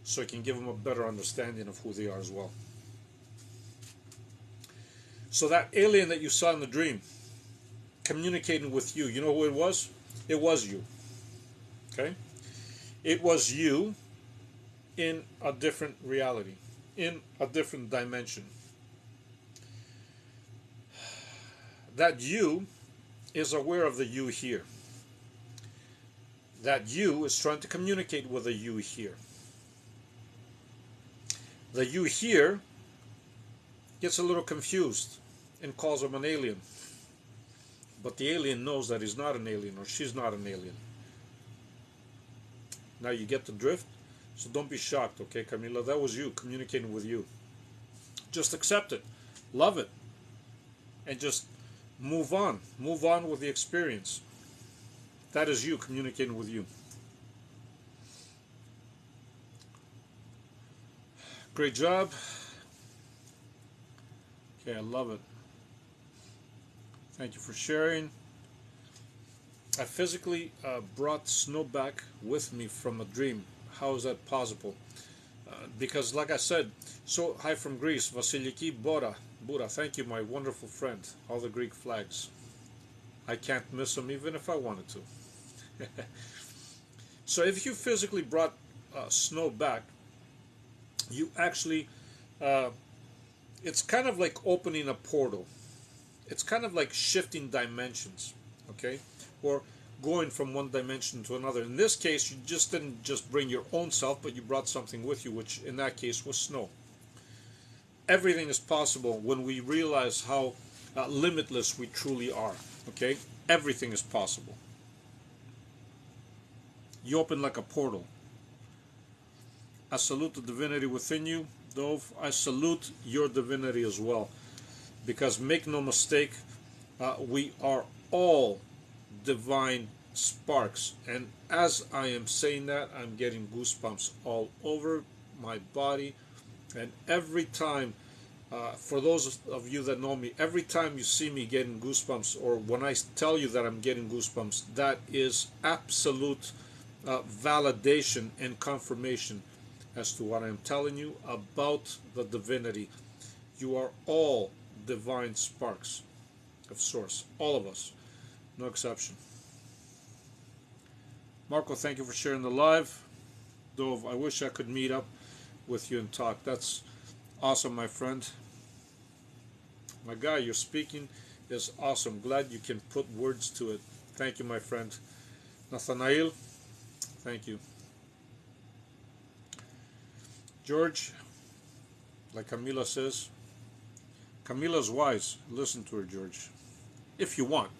[SPEAKER 1] so I can give them a better understanding of who they are as well. So that alien that you saw in the dream communicating with you, you know who it was? It was you, okay? It was you in a different reality, in a different dimension. That you is aware of the you here. That you is trying to communicate with the you here. The you here gets a little confused and calls him an alien. But the alien knows that he's not an alien or she's not an alien. Now you get the drift? So don't be shocked, okay, Camila? That was you communicating with you. Just accept it. Love it. And just move on. Move on with the experience. That is you communicating with you. Great job. Okay, I love it. Thank you for sharing. I physically brought snow back with me from a dream. How is that possible? Because, like I said, so hi from Greece, Vasiliki Bora. Bura, thank you, my wonderful friend. All the Greek flags. I can't miss them even if I wanted to. So if you physically brought snow back, you actually, it's kind of like opening a portal. It's kind of like shifting dimensions, okay? Or going from one dimension to another. In this case, you just didn't just bring your own self, but you brought something with you, which in that case was snow. Everything is possible when we realize how limitless we truly are, okay? Everything is possible. You open like a portal. I salute the divinity within you, Dove. I salute your divinity as well. Because make no mistake, we are all divine sparks. And as I am saying that, I'm getting goosebumps all over my body. And every time, for those of you that know me, every time you see me getting goosebumps, or when I tell you that I'm getting goosebumps, that is absolute validation and confirmation as to what I'm telling you about the divinity. You are all divine sparks of source, all of us, no exception. Marco, thank you for sharing the live. Dove, I wish I could meet up with you and talk. That's awesome, my friend. My guy, your speaking is awesome. Glad you can put words to it. Thank you, my friend. Nathanael, thank you. George, like Camila says, Camila's wise. Listen to her, George. If you want.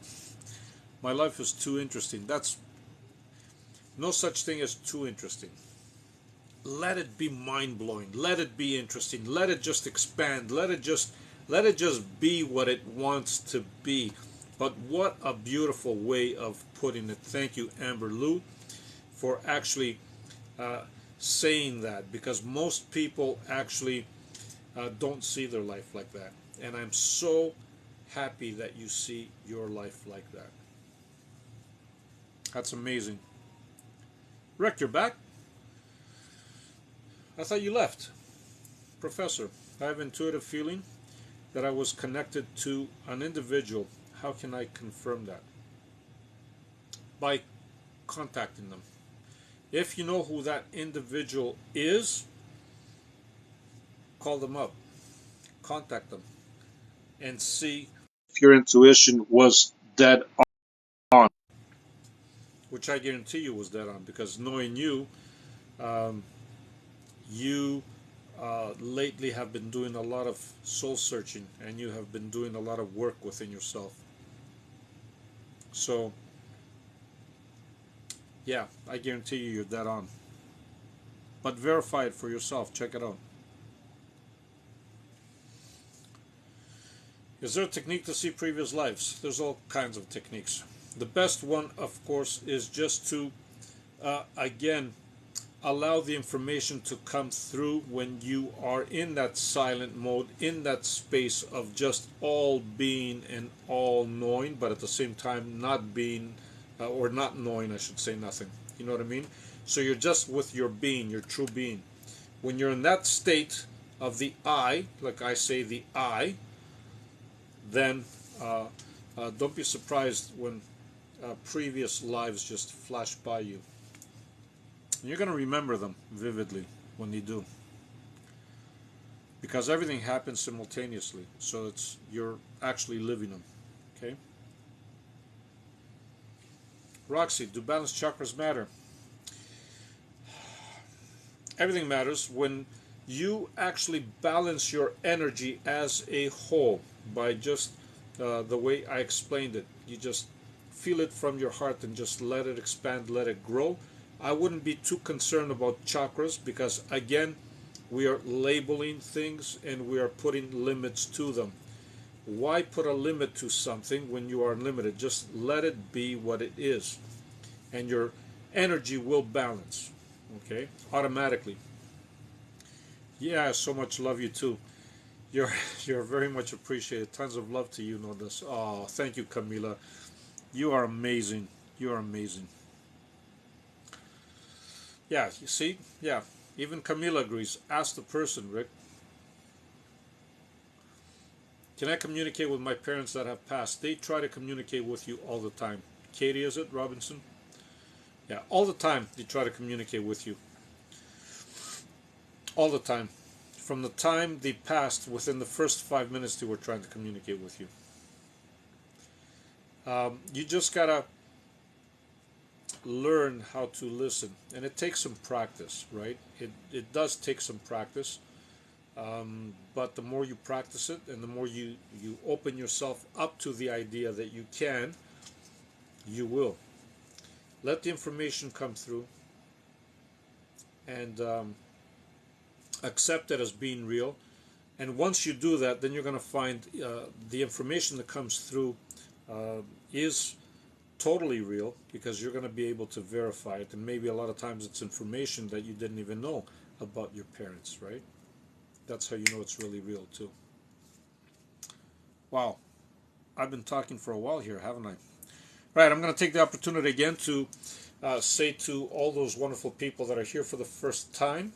[SPEAKER 1] My life is too interesting. That's no such thing as too interesting. Let it be mind-blowing. Let it be interesting. Let it just expand. Let it just be what it wants to be. But what a beautiful way of putting it. Thank you, Amber Lou, for actually saying that, because most people actually don't see their life like that. And I'm so happy that you see your life like that. That's amazing. Rick, you're back? I thought you left. Professor, I have intuitive feeling that I was connected to an individual. How can I confirm that? By contacting them. If you know who that individual is, call them up, contact them, and see if your intuition was dead on. Which I guarantee you was dead on, because knowing you, you lately have been doing a lot of soul searching, and you have been doing a lot of work within yourself. So, yeah, I guarantee you you're dead on. But verify it for yourself. Check it out. Is there a technique to see previous lives? There's all kinds of techniques. The best one, of course, is just to, again, allow the information to come through when you are in that silent mode, in that space of just all being and all knowing, but at the same time not being, or not knowing, I should say, nothing. You know what I mean? So you're just with your being, your true being. When you're in that state of the I, like I say, the I, then don't be surprised when previous lives just flash by you. And you're going to remember them vividly when they do, because everything happens simultaneously. So you're actually living them. Okay. Roxy, do balanced chakras matter? Everything matters when you actually balance your energy as a whole by just the way I explained it. You just feel it from your heart and just let it expand, let it grow. I wouldn't be too concerned about chakras because, again, we are labeling things and we are putting limits to them. Why put a limit to something when you are unlimited? Just let it be what it is, and your energy will balance, okay, automatically. Yeah, so much love you too. You're you're very much appreciated. Tons of love to you, Nodas. Oh, thank you, Camila. You are amazing. You are amazing. Yeah, you see? Yeah. Even Camila agrees. Ask the person, Rick. Can I communicate with my parents that have passed? They try to communicate with you all the time. Katie, is it? Robinson? Yeah, all the time they try to communicate with you. All the time. From the time they passed, within the first 5 minutes, they were trying to communicate with you. You just gotta learn how to listen, and it takes some practice, right? It does take some practice, but the more you practice it, and the more you open yourself up to the idea that you can, you will let the information come through and accept it as being real. And once you do that, then you're going to find the information that comes through is totally real, because you're going to be able to verify it. And maybe a lot of times it's information that you didn't even know about your parents, right? That's how you know it's really real too. Wow, I've been talking for a while here, haven't I? Right, I'm going to take the opportunity again to say to all those wonderful people that are here for the first time,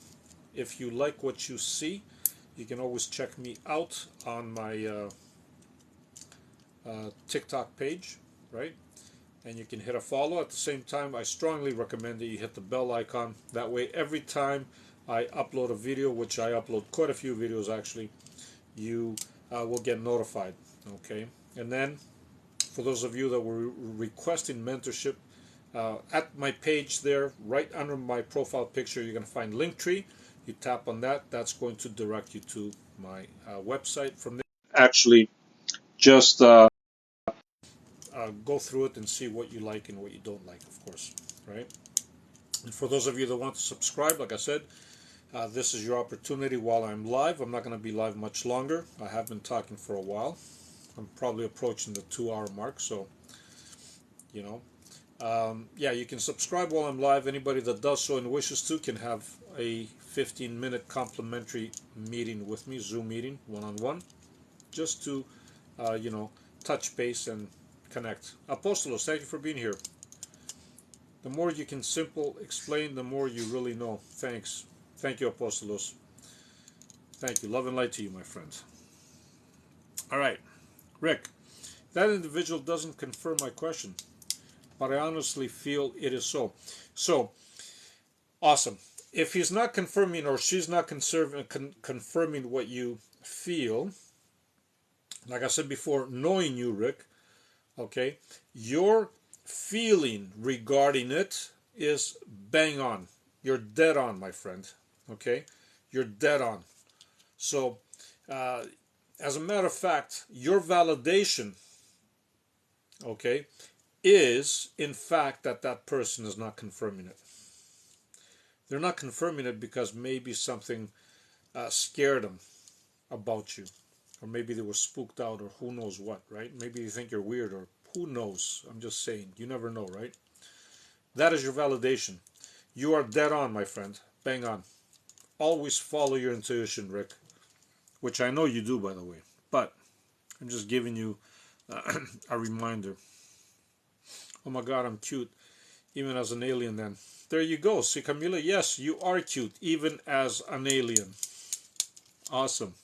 [SPEAKER 1] if you like what you see, you can always check me out on my TikTok page, right? And you can hit a follow. At the same time, I strongly recommend that you hit the bell icon. That way, every time I upload a video, which I upload quite a few videos actually, you will get notified, okay? And then, for those of you that were requesting mentorship, at my page there, right under my profile picture, you're going to find Linktree. You tap on that. That's going to direct you to my website. From there, actually, just go through it and see what you like and what you don't like, of course, right? And for those of you that want to subscribe, like I said, this is your opportunity while I'm live. I'm not going to be live much longer. I have been talking for a while. I'm probably approaching the 2 hour mark, so, you know. Yeah, you can subscribe while I'm live. Anybody that does so and wishes to can have a 15-minute complimentary meeting with me, Zoom meeting, one-on-one, just to, you know, touch base and connect. Apostolos, thank you for being here. The more you can simple explain, the more you really know. Thanks. Thank you, Apostolos. Thank you. Love and light to you, my friend. All right. Rick, that individual doesn't confirm my question, but I honestly feel it is so. So, awesome. If he's not confirming or she's not confirming what you feel, like I said before, knowing you, Rick, okay, your feeling regarding it is bang on. You're dead on, my friend. Okay, you're dead on. So, as a matter of fact, your validation, okay, is in fact that that person is not confirming it. They're not confirming it because maybe something scared them about you, or maybe they were spooked out, or who knows what, right? Maybe you think you're weird, or Who knows? I'm just saying. You never know, right? That is your validation. You are dead on, my friend. Bang on. Always follow your intuition, Rick. Which I know you do, by the way. But I'm just giving you a reminder. Oh my God, I'm cute. Even as an alien then. There you go. See, Camila, yes, you are cute. Even as an alien. Awesome.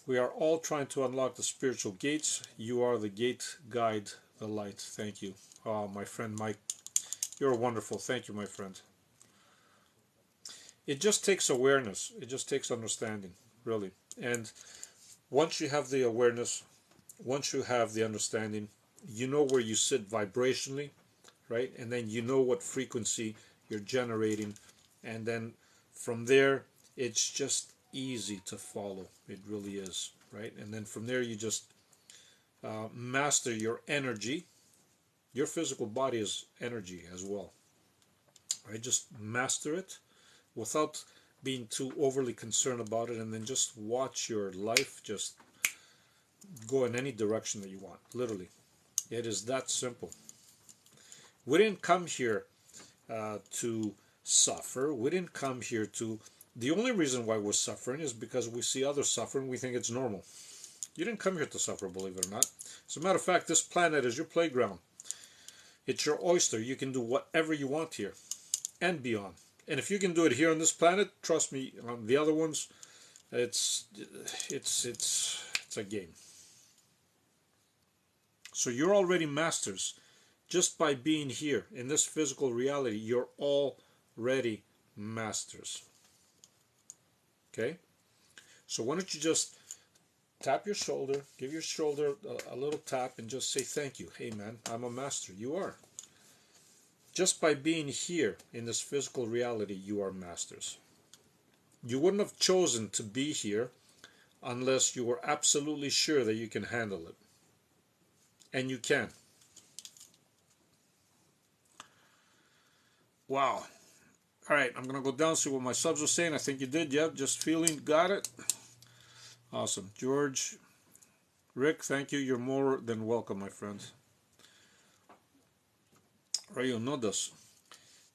[SPEAKER 1] We are all trying to unlock the spiritual gates. You are the gate, guide, the light. Thank you. Oh, my friend Mike. You're wonderful. Thank you, my friend. It just takes awareness. It just takes understanding, really. And once you have the awareness, once you have the understanding, you know where you sit vibrationally, right? And then you know what frequency you're generating. And then from there, it's just easy to follow. It really is, right? And then from there, you just master your energy. Your physical body is energy as well, right? Just master it without being too overly concerned about it, and then just watch your life just go in any direction that you want. Literally, it is that simple. We didn't come here to suffer. We didn't come here to... The only reason why we're suffering is because we see others suffering. We think it's normal. You didn't come here to suffer, believe it or not. As a matter of fact, this planet is your playground. It's your oyster. You can do whatever you want here and beyond. And if you can do it here on this planet, trust me, on the other ones, it's a game. So you're already masters. Just by being here in this physical reality, you're already masters. Okay? So why don't you just tap your shoulder, give your shoulder a little tap, and just say thank you. Hey man, I'm a master. You are. Just by being here in this physical reality, you are masters. You wouldn't have chosen to be here unless you were absolutely sure that you can handle it. And you can. Wow. All right, I'm going to go down and see what my subs are saying. I think you did. Yep, just feeling. Got it. Awesome. George, Rick, thank you. You're more than welcome, my friend. Rayo Nodas.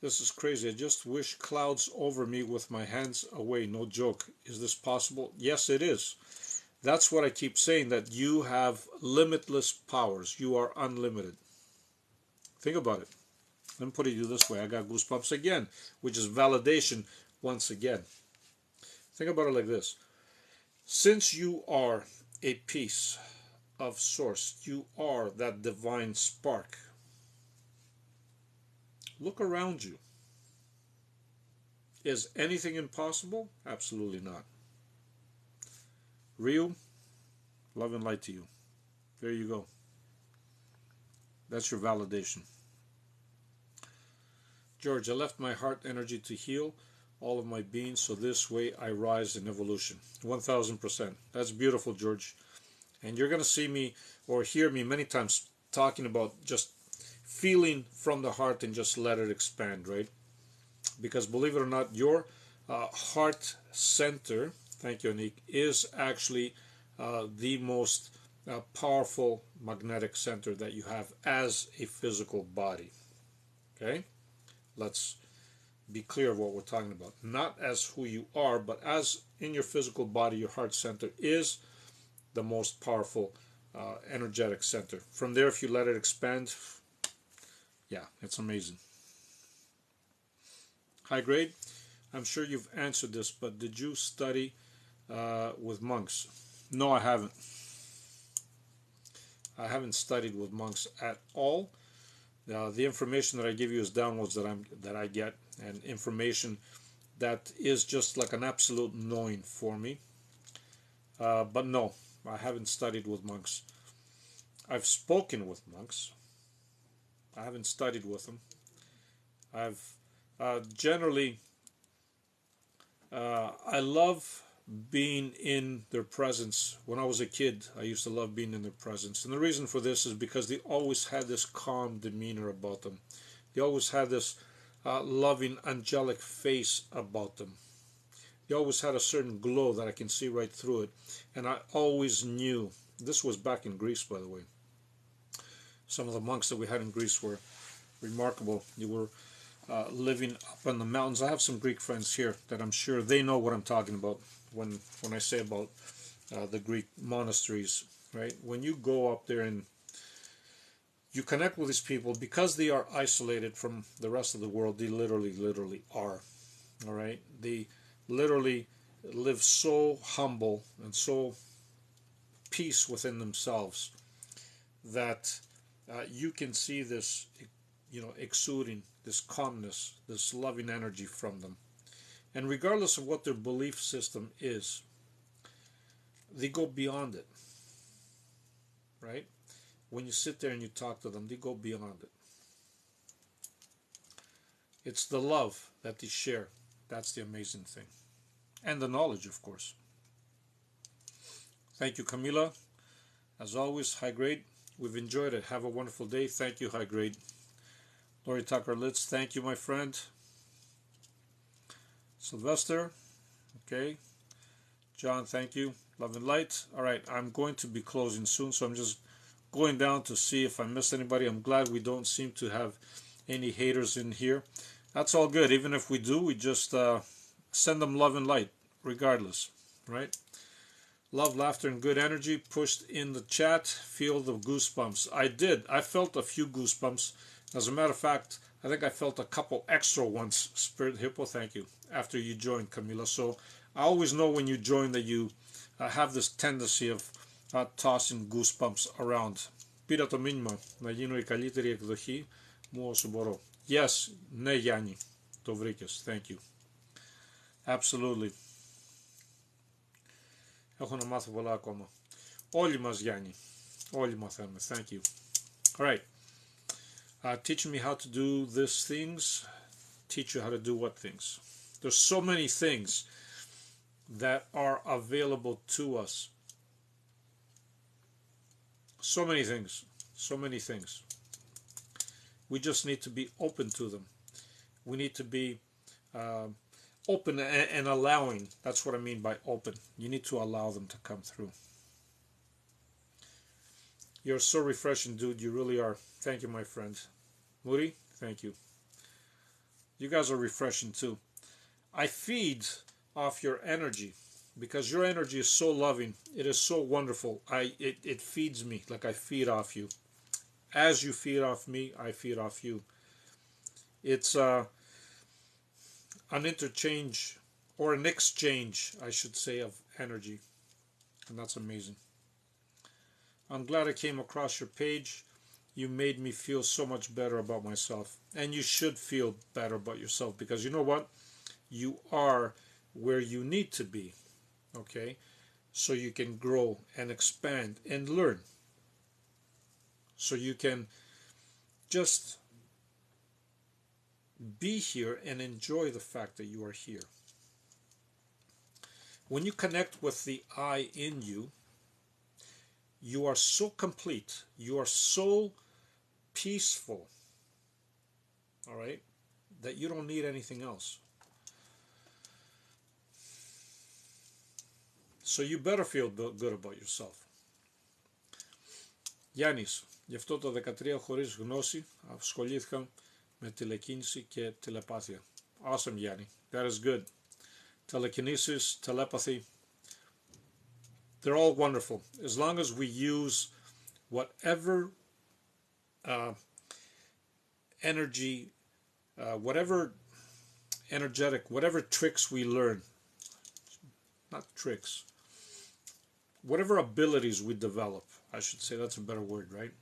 [SPEAKER 1] This is crazy. I just wish clouds over me with my hands away. No joke. Is this possible? Yes, it is. That's what I keep saying, that you have limitless powers. You are unlimited. Think about it. Let me put it this way. I got goosebumps again, which is validation once again. Think about it like this. Since you are a piece of source, you are that divine spark. Look around you. Is anything impossible? Absolutely not. Real, love and light to you. There you go. That's your validation. George, I left my heart energy to heal all of my being, so this way I rise in evolution. 1000%. That's beautiful, George. And you're going to see me or hear me many times talking about just feeling from the heart and just let it expand, right? Because believe it or not, your heart center, thank you, Anik, is actually the most powerful magnetic center that you have as a physical body. Okay? Let's be clear of what we're talking about. Not as who you are, but as in your physical body, your heart center is the most powerful energetic center. From there, if you let it expand, yeah, it's amazing. High grade, I'm sure you've answered this, but did you study with monks? No, I haven't. I haven't studied with monks at all. The information that I give you is downloads that I get, and information that is just like an absolute knowing for me. But no, I haven't studied with monks. I've spoken with monks. I haven't studied with them. I've generally, I love being in their presence. When I was a kid, I used to love being in their presence. And the reason for this is because they always had this calm demeanor about them. They always had this loving, angelic face about them. They always had a certain glow that I can see right through it. And I always knew This was back in Greece, by the way. Some of the monks that we had in Greece were remarkable. They were living up in the mountains. I have some Greek friends here that I'm sure they know what I'm talking about when I say about the Greek monasteries, right? When you go up there and you connect with these people, because they are isolated from the rest of the world, they literally are, all right? They literally live so humble and so peace within themselves that you can see this, exuding this calmness, this loving energy from them. And regardless of what their belief system is, they go beyond it, right? When you sit there and you talk to them, they go beyond it. It's the love that they share. That's the amazing thing. And the knowledge, of course. Thank you, Camila. As always, high grade. We've enjoyed it. Have a wonderful day. Thank you, high grade. Lori Tucker Litz, thank you, my friend. Sylvester, okay. John, thank you. Love and light. All right, I'm going to be closing soon, so I'm just going down to see if I missed anybody. I'm glad we don't seem to have any haters in here. That's all good. Even if we do, we just send them love and light, regardless, right? Love, laughter, and good energy pushed in the chat. Feel the goosebumps. I did. I felt a few goosebumps. As a matter of fact, I think I felt a couple extra ones. Spirit Hippo, thank you. After you joined, Camila. So I always know when you join that you have this tendency of tossing goosebumps around. Πήρα το μήνυμα να γίνω η καλύτερη εκδοχή μου όσο μπορώ. Yes, ναι Γιάννη, το βρήκες. Thank you. Absolutely. Έχω να μάθω πολλά ακόμα. Όλοι μας Γιάννη. Όλοι μαθαίνουμε. Thank you. All right. Teaching me how to do these things. Teach you how to do what things? There's so many things that are available to us. So many things. So many things. We just need to be open to them. We need to be open and allowing. That's what I mean by open. You need to allow them to come through. You're so refreshing, dude. You really are. Thank you, my friend. Moody, thank you. You guys are refreshing too. I feed off your energy because your energy is so loving. It is so wonderful. It feeds me like I feed off you. As you feed off me, I feed off you. It's an interchange or an exchange, I should say, of energy. And that's amazing. I'm glad I came across your page. You made me feel so much better about myself. And you should feel better about yourself because you know what? You are where you need to be. Okay? So you can grow and expand and learn. So you can just be here and enjoy the fact that you are here. When you connect with the I in you, you are so complete. You are so peaceful. All right? That you don't need anything else. So you better feel good about yourself. Γιάννης, γι' αυτό το 13 χωρίς γνώση ασχολήθηκα με τηλεκίνηση και τηλεπάθεια. Awesome, Yanni. That is good. Telekinesis, telepathy, they're all wonderful. As long as we use whatever energy, whatever energetic, whatever tricks we learn, not tricks, whatever abilities we develop, I should say, that's a better word, right?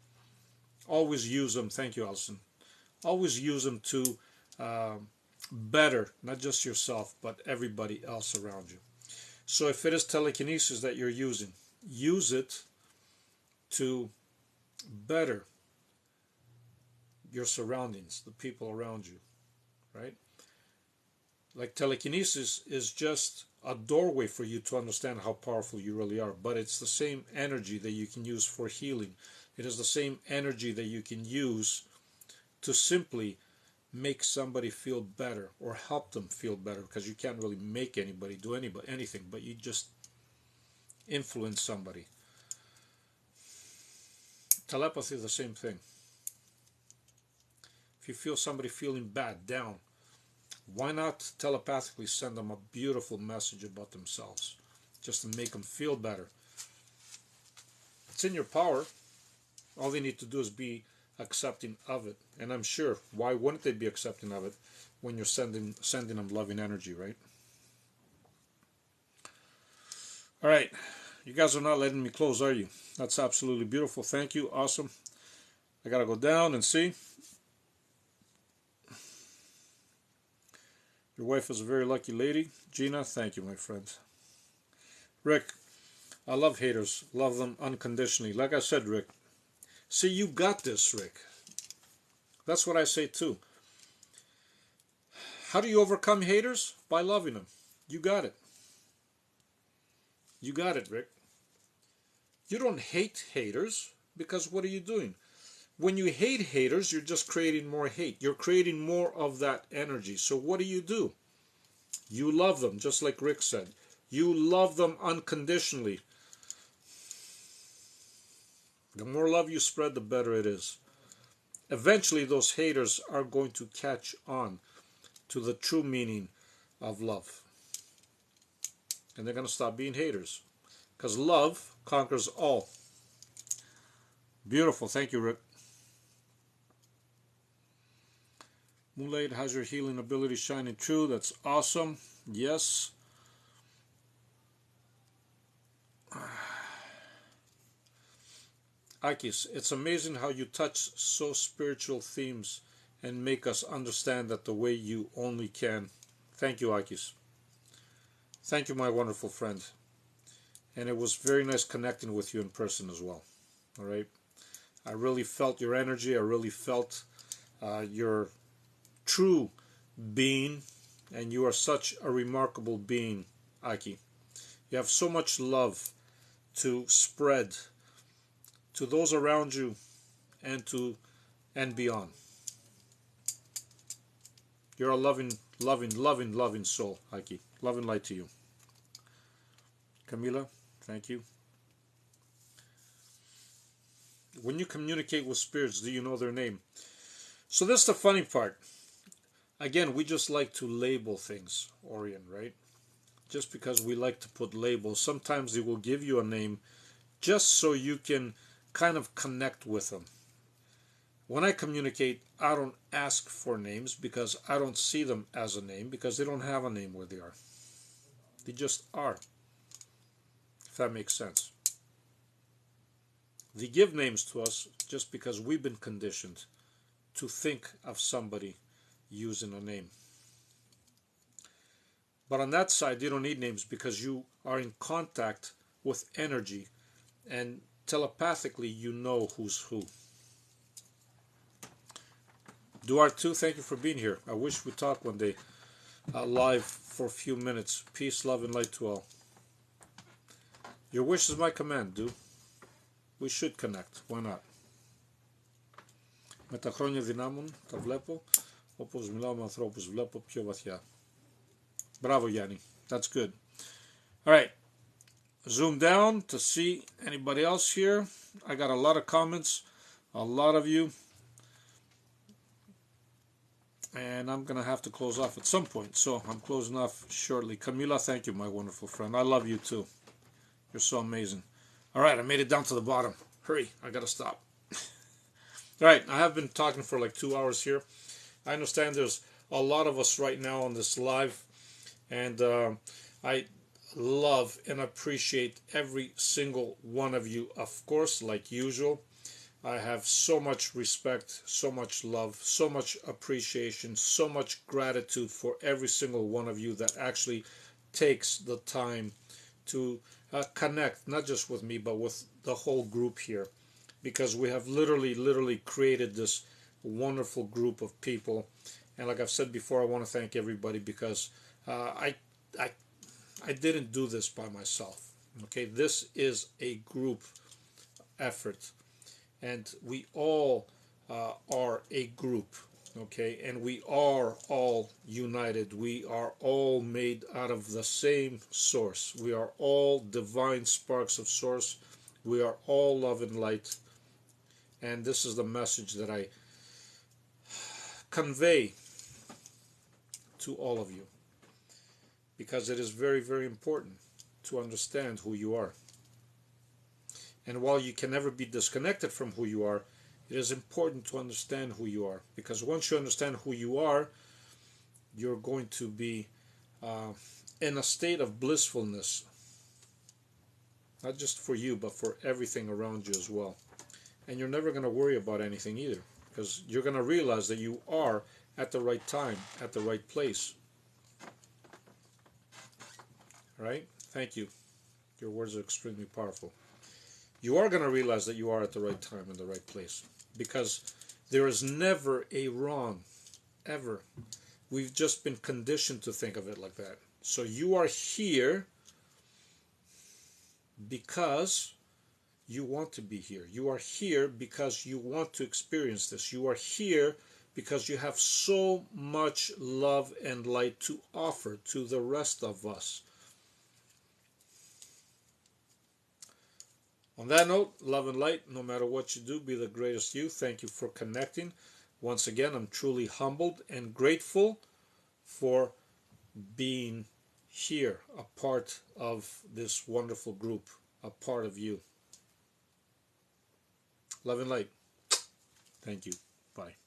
[SPEAKER 1] Always use them. Thank you, Alison. Always use them to better, not just yourself, but everybody else around you. So if it is telekinesis that you're using, use it to better your surroundings, the people around you, right? Like telekinesis is just a doorway for you to understand how powerful you really are, but it's the same energy that you can use for healing. It is the same energy that you can use to simply make somebody feel better or help them feel better, because you can't really make anybody do anything, but you just influence somebody. Telepathy is the same thing. If you feel somebody feeling bad, down, why not telepathically send them a beautiful message about themselves, just to make them feel better? It's in your power. All they need to do is be accepting of it. And I'm sure, why wouldn't they be accepting of it when you're sending them loving energy, right? All right. You guys are not letting me close, are you? That's absolutely beautiful. Thank you. Awesome. I got to go down and see. Your wife is a very lucky lady. Gina, thank you, my friend. Rick, I love haters. Love them unconditionally. Like I said, Rick. See, you got this, Rick. That's what I say too. How do you overcome haters? By loving them. You got it. You got it, Rick. You don't hate haters, because what are you doing? When you hate haters, you're just creating more hate. You're creating more of that energy. So what do? You love them, just like Rick said. You love them unconditionally. The more love you spread, the better it is. Eventually, those haters are going to catch on to the true meaning of love. And they're going to stop being haters. Because love conquers all. Beautiful. Thank you, Rick. Moonlight, how's your healing ability shining true? That's awesome. Yes. Akis, it's amazing how you touch so spiritual themes and make us understand that the way you only can. Thank you, Akis. Thank you, my wonderful friend. And it was very nice connecting with you in person as well. All right. I really felt your energy. I really felt your true being. And you are such a remarkable being, Aki. You have so much love to spread to those around you and beyond. You're a loving soul, Aki. Love and light to you. Camila, thank you. When you communicate with spirits, do you know their name? So that's the funny part. Again, we just like to label things, Orion, right? Just because we like to put labels. Sometimes they will give you a name just so you can kind of connect with them. When I communicate, I don't ask for names because I don't see them as a name, because they don't have a name where they are. They just are. If that makes sense. They give names to us just because we've been conditioned to think of somebody using a name. But on that side, you don't need names because you are in contact with energy, and telepathically you know who's who. Duarte, thank you for being here. I wish we talked one day live for a few minutes. Peace, love, and light to all. Your wish is my command, Du. We should connect. Why not? Με τα χρόνια δυνάμουν, τα βλέπω. Όπως μιλάω με ανθρώπους, βλέπω πιο βαθιά. Bravo, Yanni. That's good. All right. Zoom down to see anybody else here. I got a lot of comments. A lot of you. And I'm going to have to close off at some point. So I'm closing off shortly. Camila, thank you, my wonderful friend. I love you too. You're so amazing. All right, I made it down to the bottom. Hurry, I got to stop. All right, I have been talking for like 2 hours here. I understand there's a lot of us right now on this live. And I love and appreciate every single one of you, of course, like usual. I have so much respect, so much love, so much appreciation, so much gratitude for every single one of you that actually takes the time to connect, not just with me, but with the whole group here. Because we have literally created this wonderful group of people. And like I've said before, I want to thank everybody because I didn't do this by myself. Okay, this is a group effort. And we all are a group, okay? And we are all united. We are all made out of the same source. We are all divine sparks of source. We are all love and light. And this is the message that I convey to all of you, because it is very, very important to understand who you are. And while you can never be disconnected from who you are, it is important to understand who you are, because once you understand who you are, you're going to be in a state of blissfulness, not just for you, but for everything around you as well. And you're never going to worry about anything either, because you're going to realize that you are at the right time, at the right place. Right? Thank you. Your words are extremely powerful. You are going to realize that you are at the right time in the right place, because there is never a wrong, ever. We've just been conditioned to think of it like that. So you are here because you want to be here. You are here because you want to experience this. You are here because you have so much love and light to offer to the rest of us. On that note, love and light, no matter what you do, be the greatest you. Thank you for connecting. Once again, I'm truly humbled and grateful for being here, a part of this wonderful group, a part of you. Love and light. Thank you. Bye.